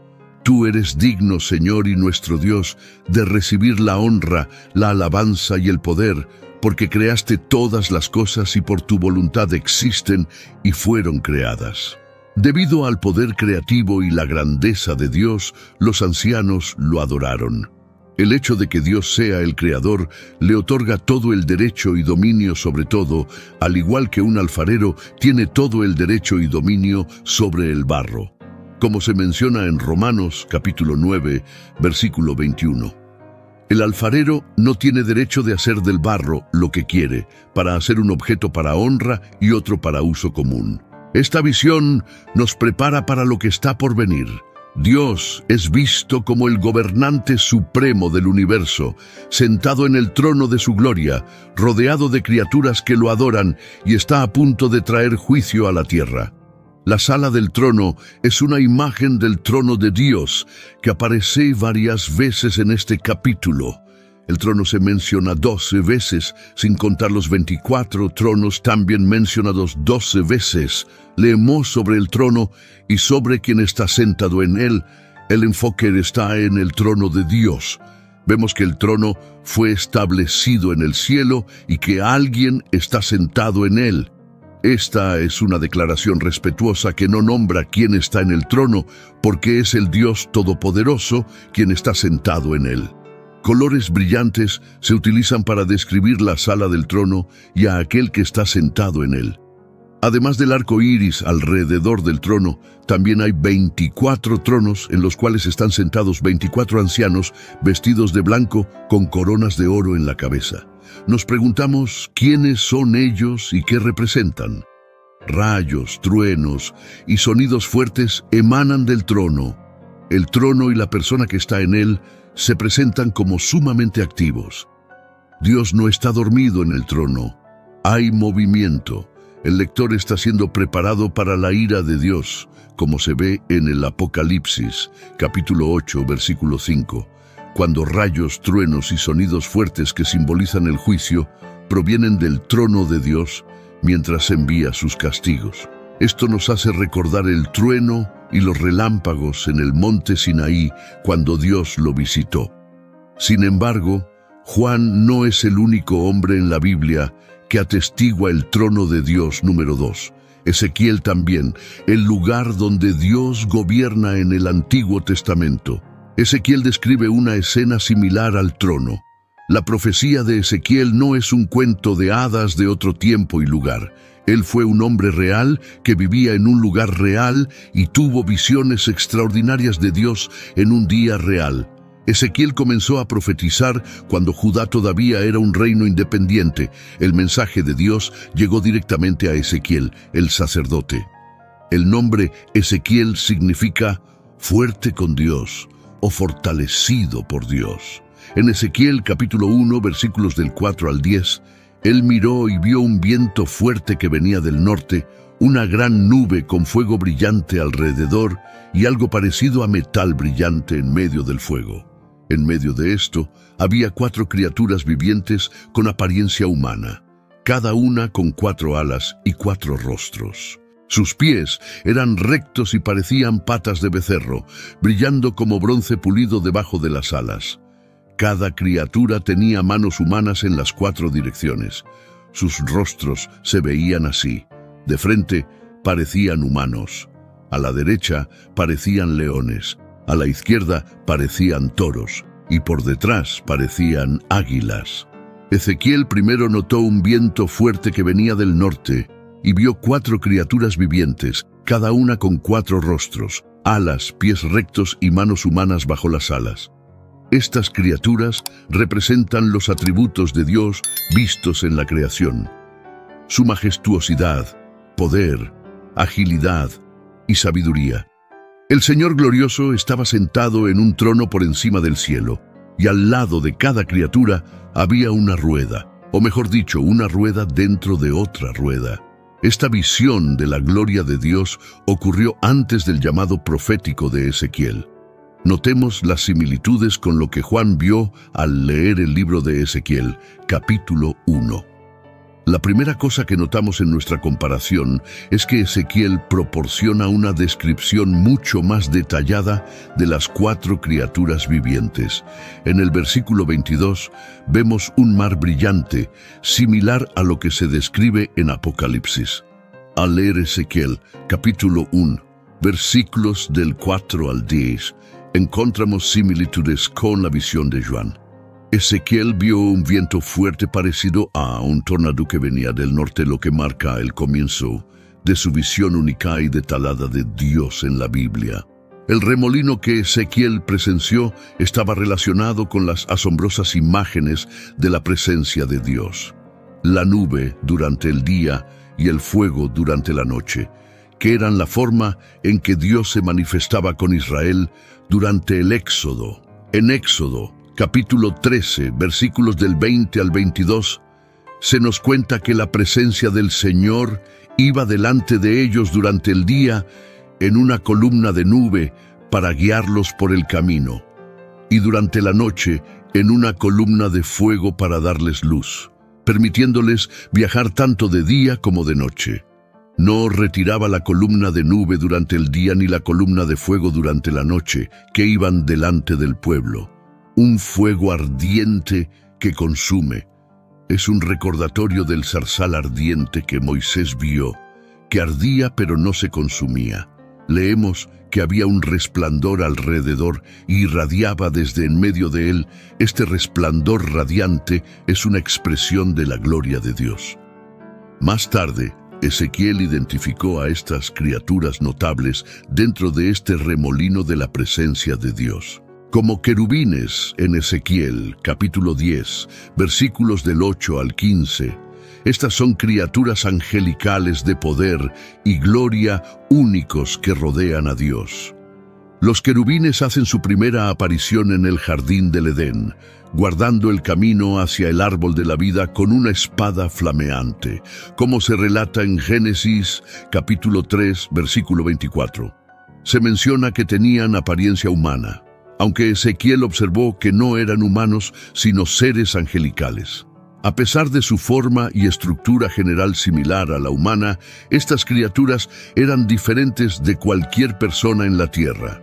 Tú eres digno, Señor y nuestro Dios, de recibir la honra, la alabanza y el poder, porque creaste todas las cosas y por tu voluntad existen y fueron creadas. Debido al poder creativo y la grandeza de Dios, los ancianos lo adoraron. El hecho de que Dios sea el Creador le otorga todo el derecho y dominio sobre todo, al igual que un alfarero tiene todo el derecho y dominio sobre el barro, como se menciona en Romanos capítulo 9, versículo 21. El alfarero no tiene derecho de hacer del barro lo que quiere, para hacer un objeto para honra y otro para uso común. Esta visión nos prepara para lo que está por venir. Dios es visto como el gobernante supremo del universo, sentado en el trono de su gloria, rodeado de criaturas que lo adoran y está a punto de traer juicio a la tierra. La sala del trono es una imagen del trono de Dios que aparece varias veces en este capítulo. El trono se menciona 12 veces, sin contar los 24 tronos también mencionados 12 veces. Leemos sobre el trono y sobre quien está sentado en él. El enfoque está en el trono de Dios. Vemos que el trono fue establecido en el cielo y que alguien está sentado en él. Esta es una declaración respetuosa que no nombra quién está en el trono, porque es el Dios Todopoderoso quien está sentado en él. Colores brillantes se utilizan para describir la sala del trono y a aquel que está sentado en él. Además del arco iris alrededor del trono, también hay 24 tronos en los cuales están sentados 24 ancianos vestidos de blanco con coronas de oro en la cabeza. Nos preguntamos quiénes son ellos y qué representan. Rayos, truenos y sonidos fuertes emanan del trono. El trono y la persona que está en él se presentan como sumamente activos. Dios no está dormido en el trono. Hay movimiento. El lector está siendo preparado para la ira de Dios, como se ve en el Apocalipsis, capítulo 8, versículo 5. Cuando rayos, truenos y sonidos fuertes que simbolizan el juicio provienen del trono de Dios mientras envía sus castigos. Esto nos hace recordar el trueno y los relámpagos en el monte Sinaí cuando Dios lo visitó. Sin embargo, Juan no es el único hombre en la Biblia que atestigua el trono de Dios número 2. Ezequiel también, el lugar donde Dios gobierna en el Antiguo Testamento. Ezequiel describe una escena similar al trono. La profecía de Ezequiel no es un cuento de hadas de otro tiempo y lugar. Él fue un hombre real que vivía en un lugar real y tuvo visiones extraordinarias de Dios en un día real. Ezequiel comenzó a profetizar cuando Judá todavía era un reino independiente. El mensaje de Dios llegó directamente a Ezequiel, el sacerdote. El nombre Ezequiel significa fuerte con Dios o fortalecido por Dios. En Ezequiel capítulo 1, versículos del 4 al 10, él miró y vio un viento fuerte que venía del norte, una gran nube con fuego brillante alrededor y algo parecido a metal brillante en medio del fuego. En medio de esto había 4 criaturas vivientes con apariencia humana, cada una con 4 alas y 4 rostros. Sus pies eran rectos y parecían patas de becerro, brillando como bronce pulido debajo de las alas. Cada criatura tenía manos humanas en las 4 direcciones. Sus rostros se veían así. De frente parecían humanos. A la derecha parecían leones. A la izquierda parecían toros. Y por detrás parecían águilas. Ezequiel primero notó un viento fuerte que venía del norte y vio 4 criaturas vivientes, cada una con 4 rostros, alas, pies rectos y manos humanas bajo las alas. Estas criaturas representan los atributos de Dios vistos en la creación. Su majestuosidad, poder, agilidad y sabiduría. El Señor glorioso estaba sentado en un trono por encima del cielo, y al lado de cada criatura había una rueda, o mejor dicho, una rueda dentro de otra rueda. Esta visión de la gloria de Dios ocurrió antes del llamado profético de Ezequiel. Notemos las similitudes con lo que Juan vio al leer el libro de Ezequiel, capítulo 1. La primera cosa que notamos en nuestra comparación es que Ezequiel proporciona una descripción mucho más detallada de las 4 criaturas vivientes. En el versículo 22 vemos un mar brillante, similar a lo que se describe en Apocalipsis. Al leer Ezequiel, capítulo 1, versículos del 4 al 10, encontramos similitudes con la visión de Juan. Ezequiel vio un viento fuerte parecido a un tornado que venía del norte, lo que marca el comienzo de su visión única y detallada de Dios en la Biblia. El remolino que Ezequiel presenció estaba relacionado con las asombrosas imágenes de la presencia de Dios. La nube durante el día y el fuego durante la noche, que eran la forma en que Dios se manifestaba con Israel durante el Éxodo. En Éxodo, capítulo 13, versículos del 20 al 22, se nos cuenta que la presencia del Señor iba delante de ellos durante el día en una columna de nube para guiarlos por el camino, y durante la noche en una columna de fuego para darles luz, permitiéndoles viajar tanto de día como de noche. No retiraba la columna de nube durante el día ni la columna de fuego durante la noche, que iban delante del pueblo. Un fuego ardiente que consume. Es un recordatorio del zarzal ardiente que Moisés vio, que ardía pero no se consumía. Leemos que había un resplandor alrededor y irradiaba desde en medio de él. Este resplandor radiante es una expresión de la gloria de Dios. Más tarde, Ezequiel identificó a estas criaturas notables dentro de este remolino de la presencia de Dios como querubines en Ezequiel, capítulo 10, versículos del 8 al 15. Estas son criaturas angelicales de poder y gloria únicos que rodean a Dios. Los querubines hacen su primera aparición en el jardín del Edén, guardando el camino hacia el árbol de la vida con una espada flameante, como se relata en Génesis, capítulo 3, versículo 24. Se menciona que tenían apariencia humana, aunque Ezequiel observó que no eran humanos, sino seres angelicales. A pesar de su forma y estructura general similar a la humana, estas criaturas eran diferentes de cualquier persona en la tierra.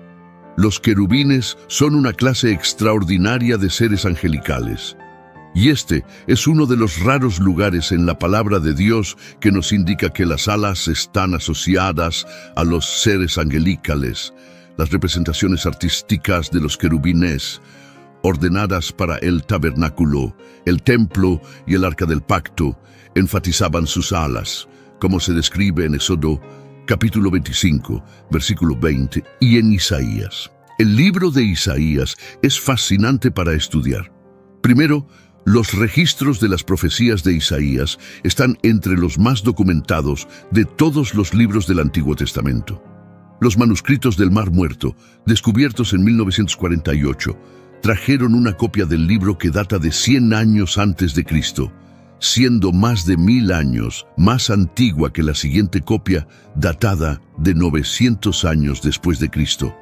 Los querubines son una clase extraordinaria de seres angelicales. Y este es uno de los raros lugares en la palabra de Dios que nos indica que las alas están asociadas a los seres angelicales. Las representaciones artísticas de los querubines ordenadas para el tabernáculo, el templo y el arca del pacto, enfatizaban sus alas, como se describe en Éxodo capítulo 25, versículo 20, y en Isaías. El libro de Isaías es fascinante para estudiar. Primero, los registros de las profecías de Isaías están entre los más documentados de todos los libros del Antiguo Testamento. Los manuscritos del Mar Muerto, descubiertos en 1948, trajeron una copia del libro que data de 100 años antes de Cristo, siendo más de 1000 años más antigua que la siguiente copia, datada de 900 años después de Cristo.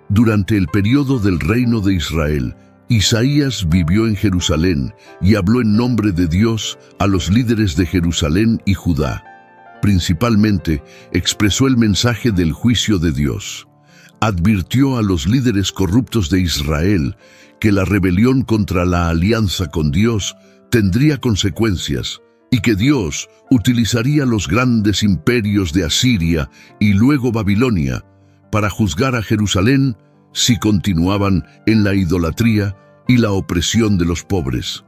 Durante el periodo del reino de Israel, Isaías vivió en Jerusalén y habló en nombre de Dios a los líderes de Jerusalén y Judá. Principalmente, expresó el mensaje del juicio de Dios. Advirtió a los líderes corruptos de Israel que la rebelión contra la alianza con Dios tendría consecuencias y que Dios utilizaría los grandes imperios de Asiria y luego Babilonia para juzgar a Jerusalén si continuaban en la idolatría y la opresión de los pobres.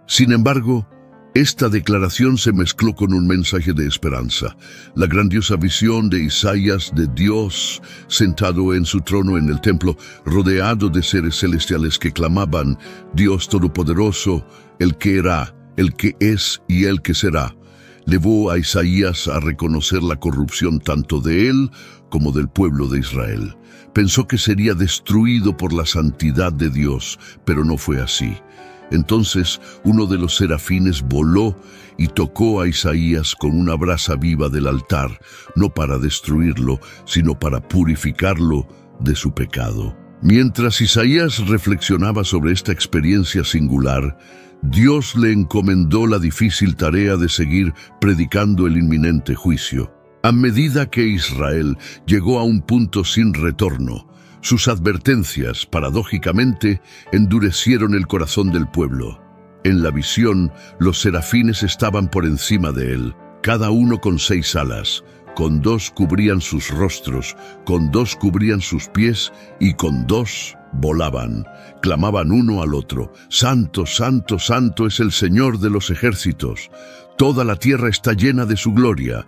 Sin embargo, esta declaración se mezcló con un mensaje de esperanza. La grandiosa visión de Isaías de Dios sentado en su trono en el templo, rodeado de seres celestiales que clamaban: Dios Todopoderoso, el que era, el que es y el que será, llevó a Isaías a reconocer la corrupción tanto de él como del pueblo de Israel. Pensó que sería destruido por la santidad de Dios, pero no fue así. Entonces uno de los serafines voló y tocó a Isaías con una brasa viva del altar, no para destruirlo, sino para purificarlo de su pecado. Mientras Isaías reflexionaba sobre esta experiencia singular, Dios le encomendó la difícil tarea de seguir predicando el inminente juicio. A medida que Israel llegó a un punto sin retorno, sus advertencias, paradójicamente, endurecieron el corazón del pueblo. En la visión, los serafines estaban por encima de él, cada uno con 6 alas. Con 2 cubrían sus rostros, con 2 cubrían sus pies y con 2 volaban. Clamaban uno al otro: Santo, Santo, Santo es el Señor de los ejércitos. Toda la tierra está llena de su gloria.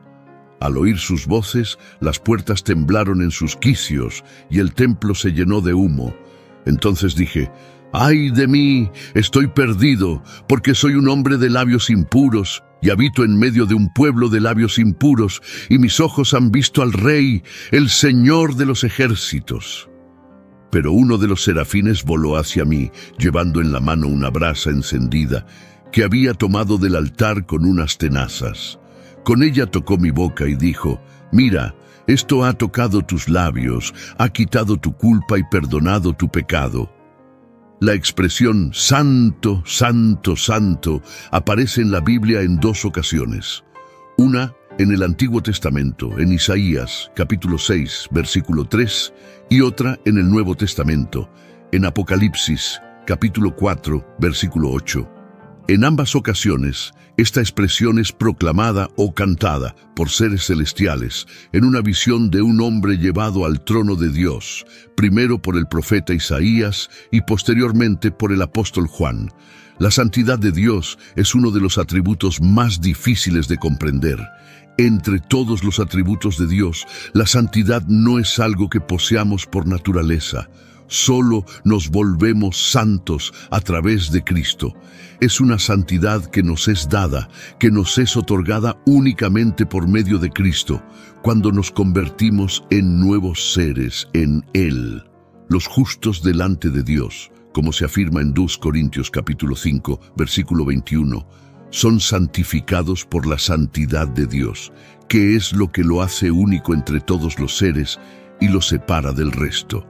Al oír sus voces, las puertas temblaron en sus quicios y el templo se llenó de humo. Entonces dije: ¡ay de mí! Estoy perdido, porque soy un hombre de labios impuros y habito en medio de un pueblo de labios impuros, y mis ojos han visto al Rey, el Señor de los ejércitos. Pero uno de los serafines voló hacia mí, llevando en la mano una brasa encendida que había tomado del altar con unas tenazas. Con ella tocó mi boca y dijo: mira, esto ha tocado tus labios, ha quitado tu culpa y perdonado tu pecado. La expresión Santo, Santo, Santo aparece en la Biblia en 2 ocasiones. Una en el Antiguo Testamento, en Isaías, capítulo 6, versículo 3, y otra en el Nuevo Testamento, en Apocalipsis, capítulo 4, versículo 8. En ambas ocasiones, esta expresión es proclamada o cantada por seres celestiales en una visión de un hombre llevado al trono de Dios, primero por el profeta Isaías y posteriormente por el apóstol Juan. La santidad de Dios es uno de los atributos más difíciles de comprender. Entre todos los atributos de Dios, la santidad no es algo que poseamos por naturaleza. Solo nos volvemos santos a través de Cristo. Es una santidad que nos es dada, que nos es otorgada únicamente por medio de Cristo, cuando nos convertimos en nuevos seres en Él. Los justos delante de Dios, como se afirma en 2 Corintios capítulo 5, versículo 21, son santificados por la santidad de Dios, que es lo que lo hace único entre todos los seres y lo separa del resto.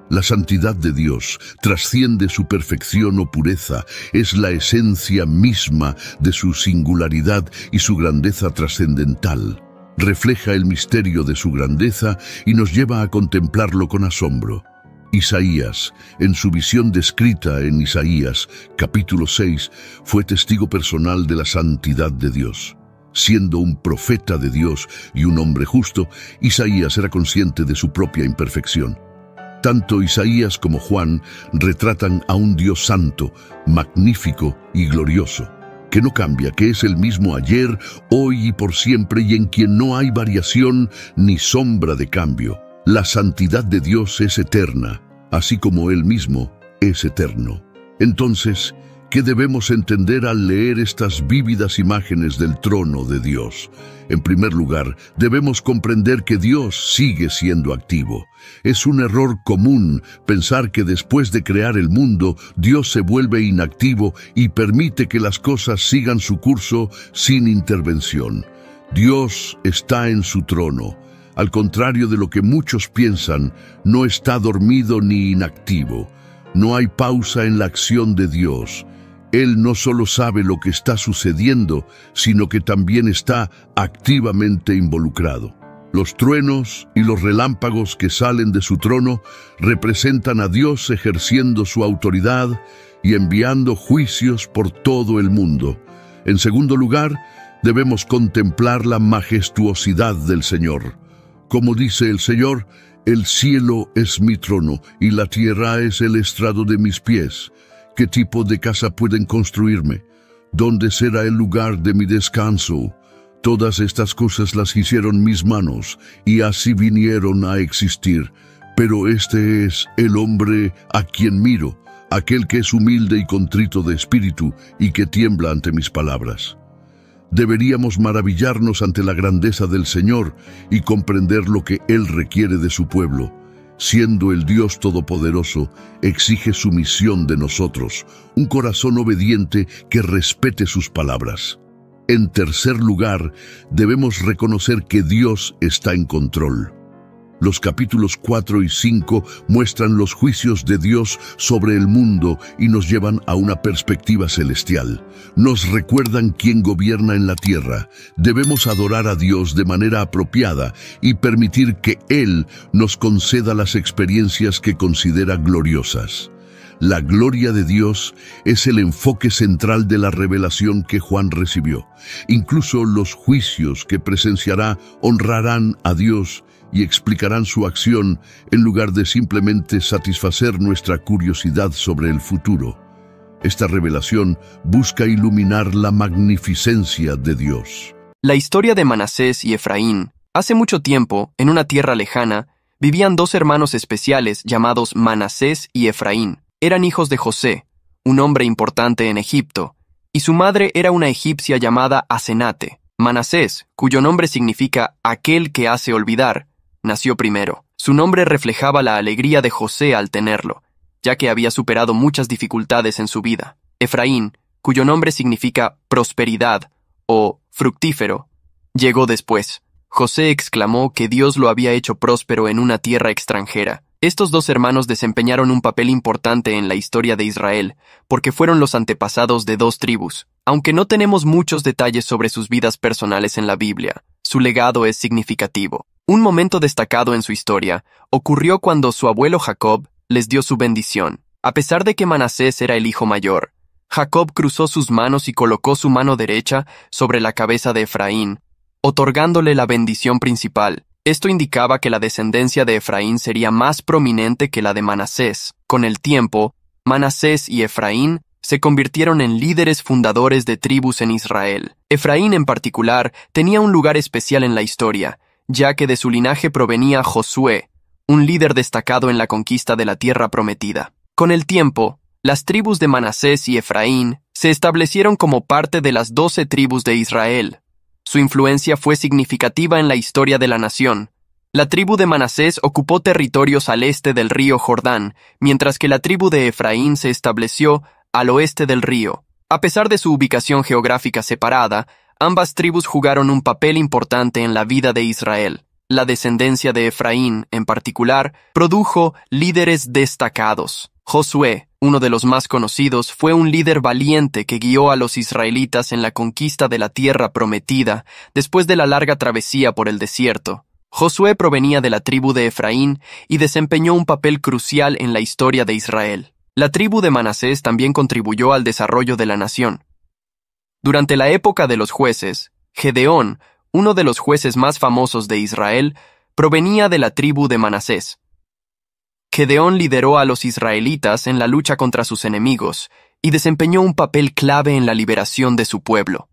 La santidad de Dios trasciende su perfección o pureza, es la esencia misma de su singularidad y su grandeza trascendental. Refleja el misterio de su grandeza y nos lleva a contemplarlo con asombro. Isaías, en su visión descrita en Isaías, capítulo 6, fue testigo personal de la santidad de Dios. Siendo un profeta de Dios y un hombre justo, Isaías era consciente de su propia imperfección. Tanto Isaías como Juan retratan a un Dios santo, magnífico y glorioso, que no cambia, que es el mismo ayer, hoy y por siempre, y en quien no hay variación ni sombra de cambio. La santidad de Dios es eterna, así como Él mismo es eterno. Entonces, ¿qué debemos entender al leer estas vívidas imágenes del trono de Dios? En primer lugar, debemos comprender que Dios sigue siendo activo. Es un error común pensar que después de crear el mundo, Dios se vuelve inactivo y permite que las cosas sigan su curso sin intervención. Dios está en su trono. Al contrario de lo que muchos piensan, no está dormido ni inactivo. No hay pausa en la acción de Dios. Él no solo sabe lo que está sucediendo, sino que también está activamente involucrado. Los truenos y los relámpagos que salen de su trono representan a Dios ejerciendo su autoridad y enviando juicios por todo el mundo. En segundo lugar, debemos contemplar la majestuosidad del Señor. Como dice el Señor, el cielo es mi trono y la tierra es el estrado de mis pies. ¿Qué tipo de casa pueden construirme? ¿Dónde será el lugar de mi descanso? Todas estas cosas las hicieron mis manos, y así vinieron a existir. Pero este es el hombre a quien miro, aquel que es humilde y contrito de espíritu, y que tiembla ante mis palabras. Deberíamos maravillarnos ante la grandeza del Señor y comprender lo que Él requiere de su pueblo. Siendo el Dios Todopoderoso, exige sumisión de nosotros, un corazón obediente que respete sus palabras. En tercer lugar, debemos reconocer que Dios está en control. Los capítulos 4 y 5 muestran los juicios de Dios sobre el mundo y nos llevan a una perspectiva celestial. Nos recuerdan quién gobierna en la tierra. Debemos adorar a Dios de manera apropiada y permitir que Él nos conceda las experiencias que considera gloriosas. La gloria de Dios es el enfoque central de la revelación que Juan recibió. Incluso los juicios que presenciará honrarán a Dios y explicarán su acción en lugar de simplemente satisfacer nuestra curiosidad sobre el futuro. Esta revelación busca iluminar la magnificencia de Dios. La historia de Manasés y Efraín. Hace mucho tiempo, en una tierra lejana, vivían dos hermanos especiales llamados Manasés y Efraín. Eran hijos de José, un hombre importante en Egipto, y su madre era una egipcia llamada Asenate. Manasés, cuyo nombre significa aquel que hace olvidar, nació primero. Su nombre reflejaba la alegría de José al tenerlo, ya que había superado muchas dificultades en su vida. Efraín, cuyo nombre significa prosperidad o fructífero, llegó después. José exclamó que Dios lo había hecho próspero en una tierra extranjera. Estos dos hermanos desempeñaron un papel importante en la historia de Israel, porque fueron los antepasados de dos tribus. Aunque no tenemos muchos detalles sobre sus vidas personales en la Biblia, su legado es significativo. Un momento destacado en su historia ocurrió cuando su abuelo Jacob les dio su bendición. A pesar de que Manasés era el hijo mayor, Jacob cruzó sus manos y colocó su mano derecha sobre la cabeza de Efraín, otorgándole la bendición principal. Esto indicaba que la descendencia de Efraín sería más prominente que la de Manasés. Con el tiempo, Manasés y Efraín se convirtieron en líderes fundadores de tribus en Israel. Efraín en particular tenía un lugar especial en la historia, ya que de su linaje provenía Josué, un líder destacado en la conquista de la tierra prometida. Con el tiempo, las tribus de Manasés y Efraín se establecieron como parte de las 12 tribus de Israel. Su influencia fue significativa en la historia de la nación. La tribu de Manasés ocupó territorios al este del río Jordán, mientras que la tribu de Efraín se estableció al oeste del río. A pesar de su ubicación geográfica separada, ambas tribus jugaron un papel importante en la vida de Israel. La descendencia de Efraín, en particular, produjo líderes destacados. Josué, uno de los más conocidos, fue un líder valiente que guió a los israelitas en la conquista de la tierra prometida después de la larga travesía por el desierto. Josué provenía de la tribu de Efraín y desempeñó un papel crucial en la historia de Israel. La tribu de Manasés también contribuyó al desarrollo de la nación. Durante la época de los jueces, Gedeón, uno de los jueces más famosos de Israel, provenía de la tribu de Manasés. Gedeón lideró a los israelitas en la lucha contra sus enemigos y desempeñó un papel clave en la liberación de su pueblo.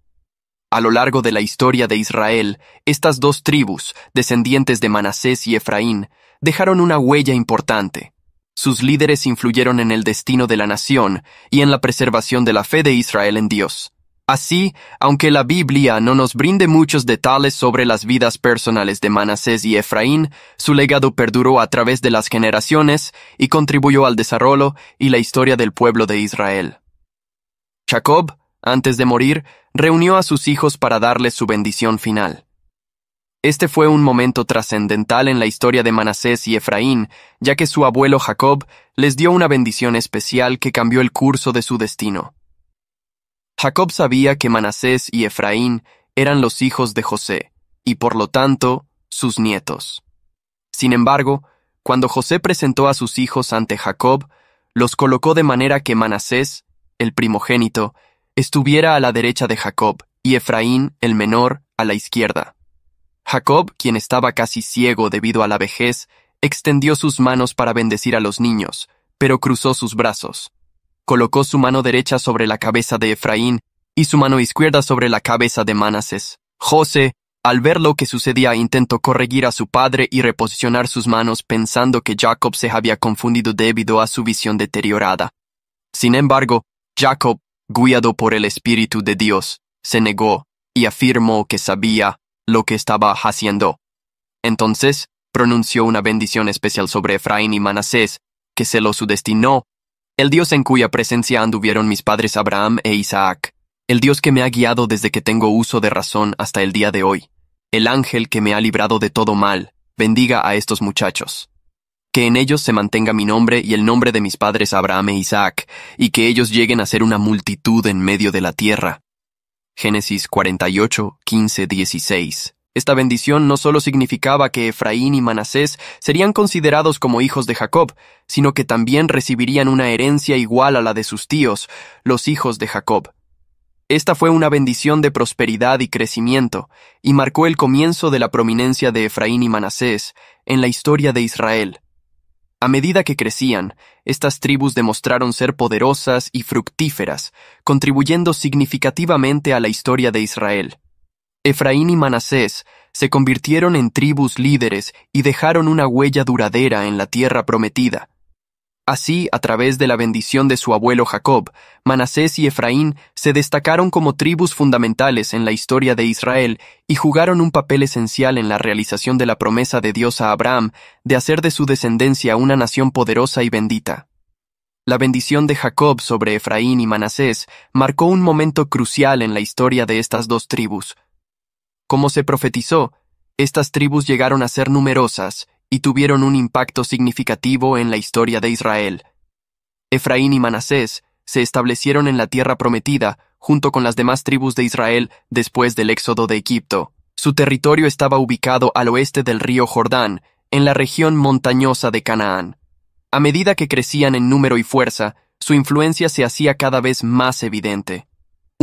A lo largo de la historia de Israel, estas dos tribus, descendientes de Manasés y Efraín, dejaron una huella importante. Sus líderes influyeron en el destino de la nación y en la preservación de la fe de Israel en Dios. Así, aunque la Biblia no nos brinde muchos detalles sobre las vidas personales de Manasés y Efraín, su legado perduró a través de las generaciones y contribuyó al desarrollo y la historia del pueblo de Israel. Jacob, antes de morir, reunió a sus hijos para darles su bendición final. Este fue un momento trascendental en la historia de Manasés y Efraín, ya que su abuelo Jacob les dio una bendición especial que cambió el curso de su destino. Jacob sabía que Manasés y Efraín eran los hijos de José, y por lo tanto, sus nietos. Sin embargo, cuando José presentó a sus hijos ante Jacob, los colocó de manera que Manasés, el primogénito, estuviera a la derecha de Jacob, y Efraín, el menor, a la izquierda. Jacob, quien estaba casi ciego debido a la vejez, extendió sus manos para bendecir a los niños, pero cruzó sus brazos. Colocó su mano derecha sobre la cabeza de Efraín y su mano izquierda sobre la cabeza de Manasés. José, al ver lo que sucedía, intentó corregir a su padre y reposicionar sus manos pensando que Jacob se había confundido debido a su visión deteriorada. Sin embargo, Jacob, guiado por el Espíritu de Dios, se negó y afirmó que sabía lo que estaba haciendo. Entonces, pronunció una bendición especial sobre Efraín y Manasés, que se lo destinó. El Dios en cuya presencia anduvieron mis padres Abraham e Isaac, el Dios que me ha guiado desde que tengo uso de razón hasta el día de hoy, el ángel que me ha librado de todo mal, bendiga a estos muchachos. Que en ellos se mantenga mi nombre y el nombre de mis padres Abraham e Isaac, y que ellos lleguen a ser una multitud en medio de la tierra. Génesis 48, 15, 16. Esta bendición no solo significaba que Efraín y Manasés serían considerados como hijos de Jacob, sino que también recibirían una herencia igual a la de sus tíos, los hijos de Jacob. Esta fue una bendición de prosperidad y crecimiento, y marcó el comienzo de la prominencia de Efraín y Manasés en la historia de Israel. A medida que crecían, estas tribus demostraron ser poderosas y fructíferas, contribuyendo significativamente a la historia de Israel. Efraín y Manasés se convirtieron en tribus líderes y dejaron una huella duradera en la tierra prometida. Así, a través de la bendición de su abuelo Jacob, Manasés y Efraín se destacaron como tribus fundamentales en la historia de Israel y jugaron un papel esencial en la realización de la promesa de Dios a Abraham de hacer de su descendencia una nación poderosa y bendita. La bendición de Jacob sobre Efraín y Manasés marcó un momento crucial en la historia de estas dos tribus. Como se profetizó, estas tribus llegaron a ser numerosas y tuvieron un impacto significativo en la historia de Israel. Efraín y Manasés se establecieron en la tierra prometida junto con las demás tribus de Israel después del éxodo de Egipto. Su territorio estaba ubicado al oeste del río Jordán, en la región montañosa de Canaán. A medida que crecían en número y fuerza, su influencia se hacía cada vez más evidente.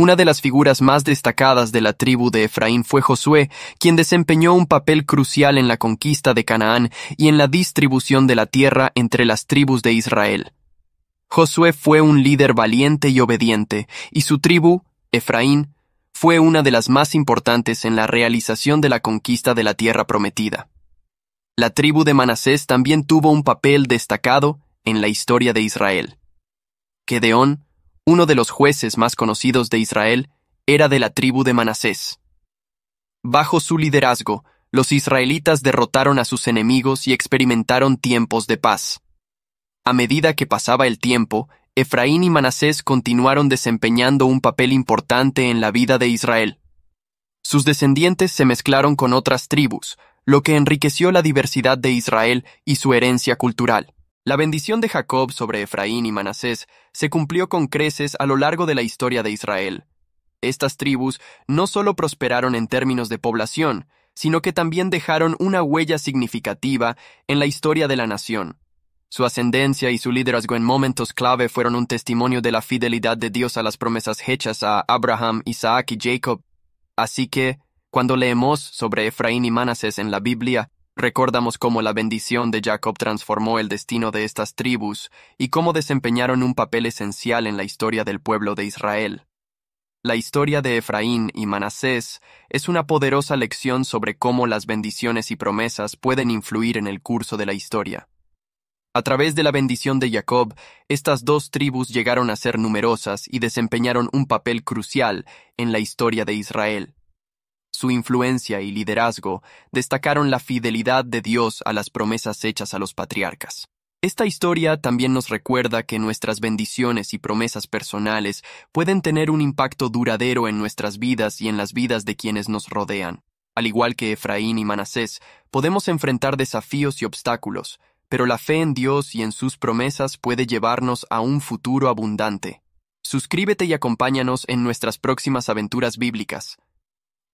Una de las figuras más destacadas de la tribu de Efraín fue Josué, quien desempeñó un papel crucial en la conquista de Canaán y en la distribución de la tierra entre las tribus de Israel. Josué fue un líder valiente y obediente, y su tribu, Efraín, fue una de las más importantes en la realización de la conquista de la tierra prometida. La tribu de Manasés también tuvo un papel destacado en la historia de Israel. Gedeón, uno de los jueces más conocidos de Israel, era de la tribu de Manasés. Bajo su liderazgo, los israelitas derrotaron a sus enemigos y experimentaron tiempos de paz. A medida que pasaba el tiempo, Efraín y Manasés continuaron desempeñando un papel importante en la vida de Israel. Sus descendientes se mezclaron con otras tribus, lo que enriqueció la diversidad de Israel y su herencia cultural. La bendición de Jacob sobre Efraín y Manasés se cumplió con creces a lo largo de la historia de Israel. Estas tribus no solo prosperaron en términos de población, sino que también dejaron una huella significativa en la historia de la nación. Su ascendencia y su liderazgo en momentos clave fueron un testimonio de la fidelidad de Dios a las promesas hechas a Abraham, Isaac y Jacob. Así que, cuando leemos sobre Efraín y Manasés en la Biblia, Recordamos cómo la bendición de Jacob transformó el destino de estas tribus y cómo desempeñaron un papel esencial en la historia del pueblo de Israel. La historia de Efraín y Manasés es una poderosa lección sobre cómo las bendiciones y promesas pueden influir en el curso de la historia. A través de la bendición de Jacob, estas dos tribus llegaron a ser numerosas y desempeñaron un papel crucial en la historia de Israel. Su influencia y liderazgo destacaron la fidelidad de Dios a las promesas hechas a los patriarcas. Esta historia también nos recuerda que nuestras bendiciones y promesas personales pueden tener un impacto duradero en nuestras vidas y en las vidas de quienes nos rodean. Al igual que Efraín y Manasés, podemos enfrentar desafíos y obstáculos, pero la fe en Dios y en sus promesas puede llevarnos a un futuro abundante. Suscríbete y acompáñanos en nuestras próximas aventuras bíblicas.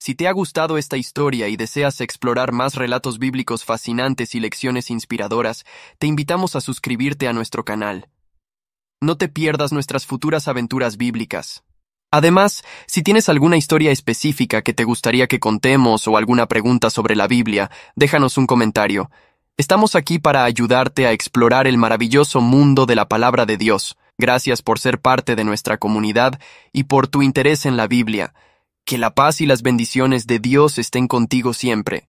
Si te ha gustado esta historia y deseas explorar más relatos bíblicos fascinantes y lecciones inspiradoras, te invitamos a suscribirte a nuestro canal. No te pierdas nuestras futuras aventuras bíblicas. Además, si tienes alguna historia específica que te gustaría que contemos o alguna pregunta sobre la Biblia, déjanos un comentario. Estamos aquí para ayudarte a explorar el maravilloso mundo de la palabra de Dios. Gracias por ser parte de nuestra comunidad y por tu interés en la Biblia. Que la paz y las bendiciones de Dios estén contigo siempre.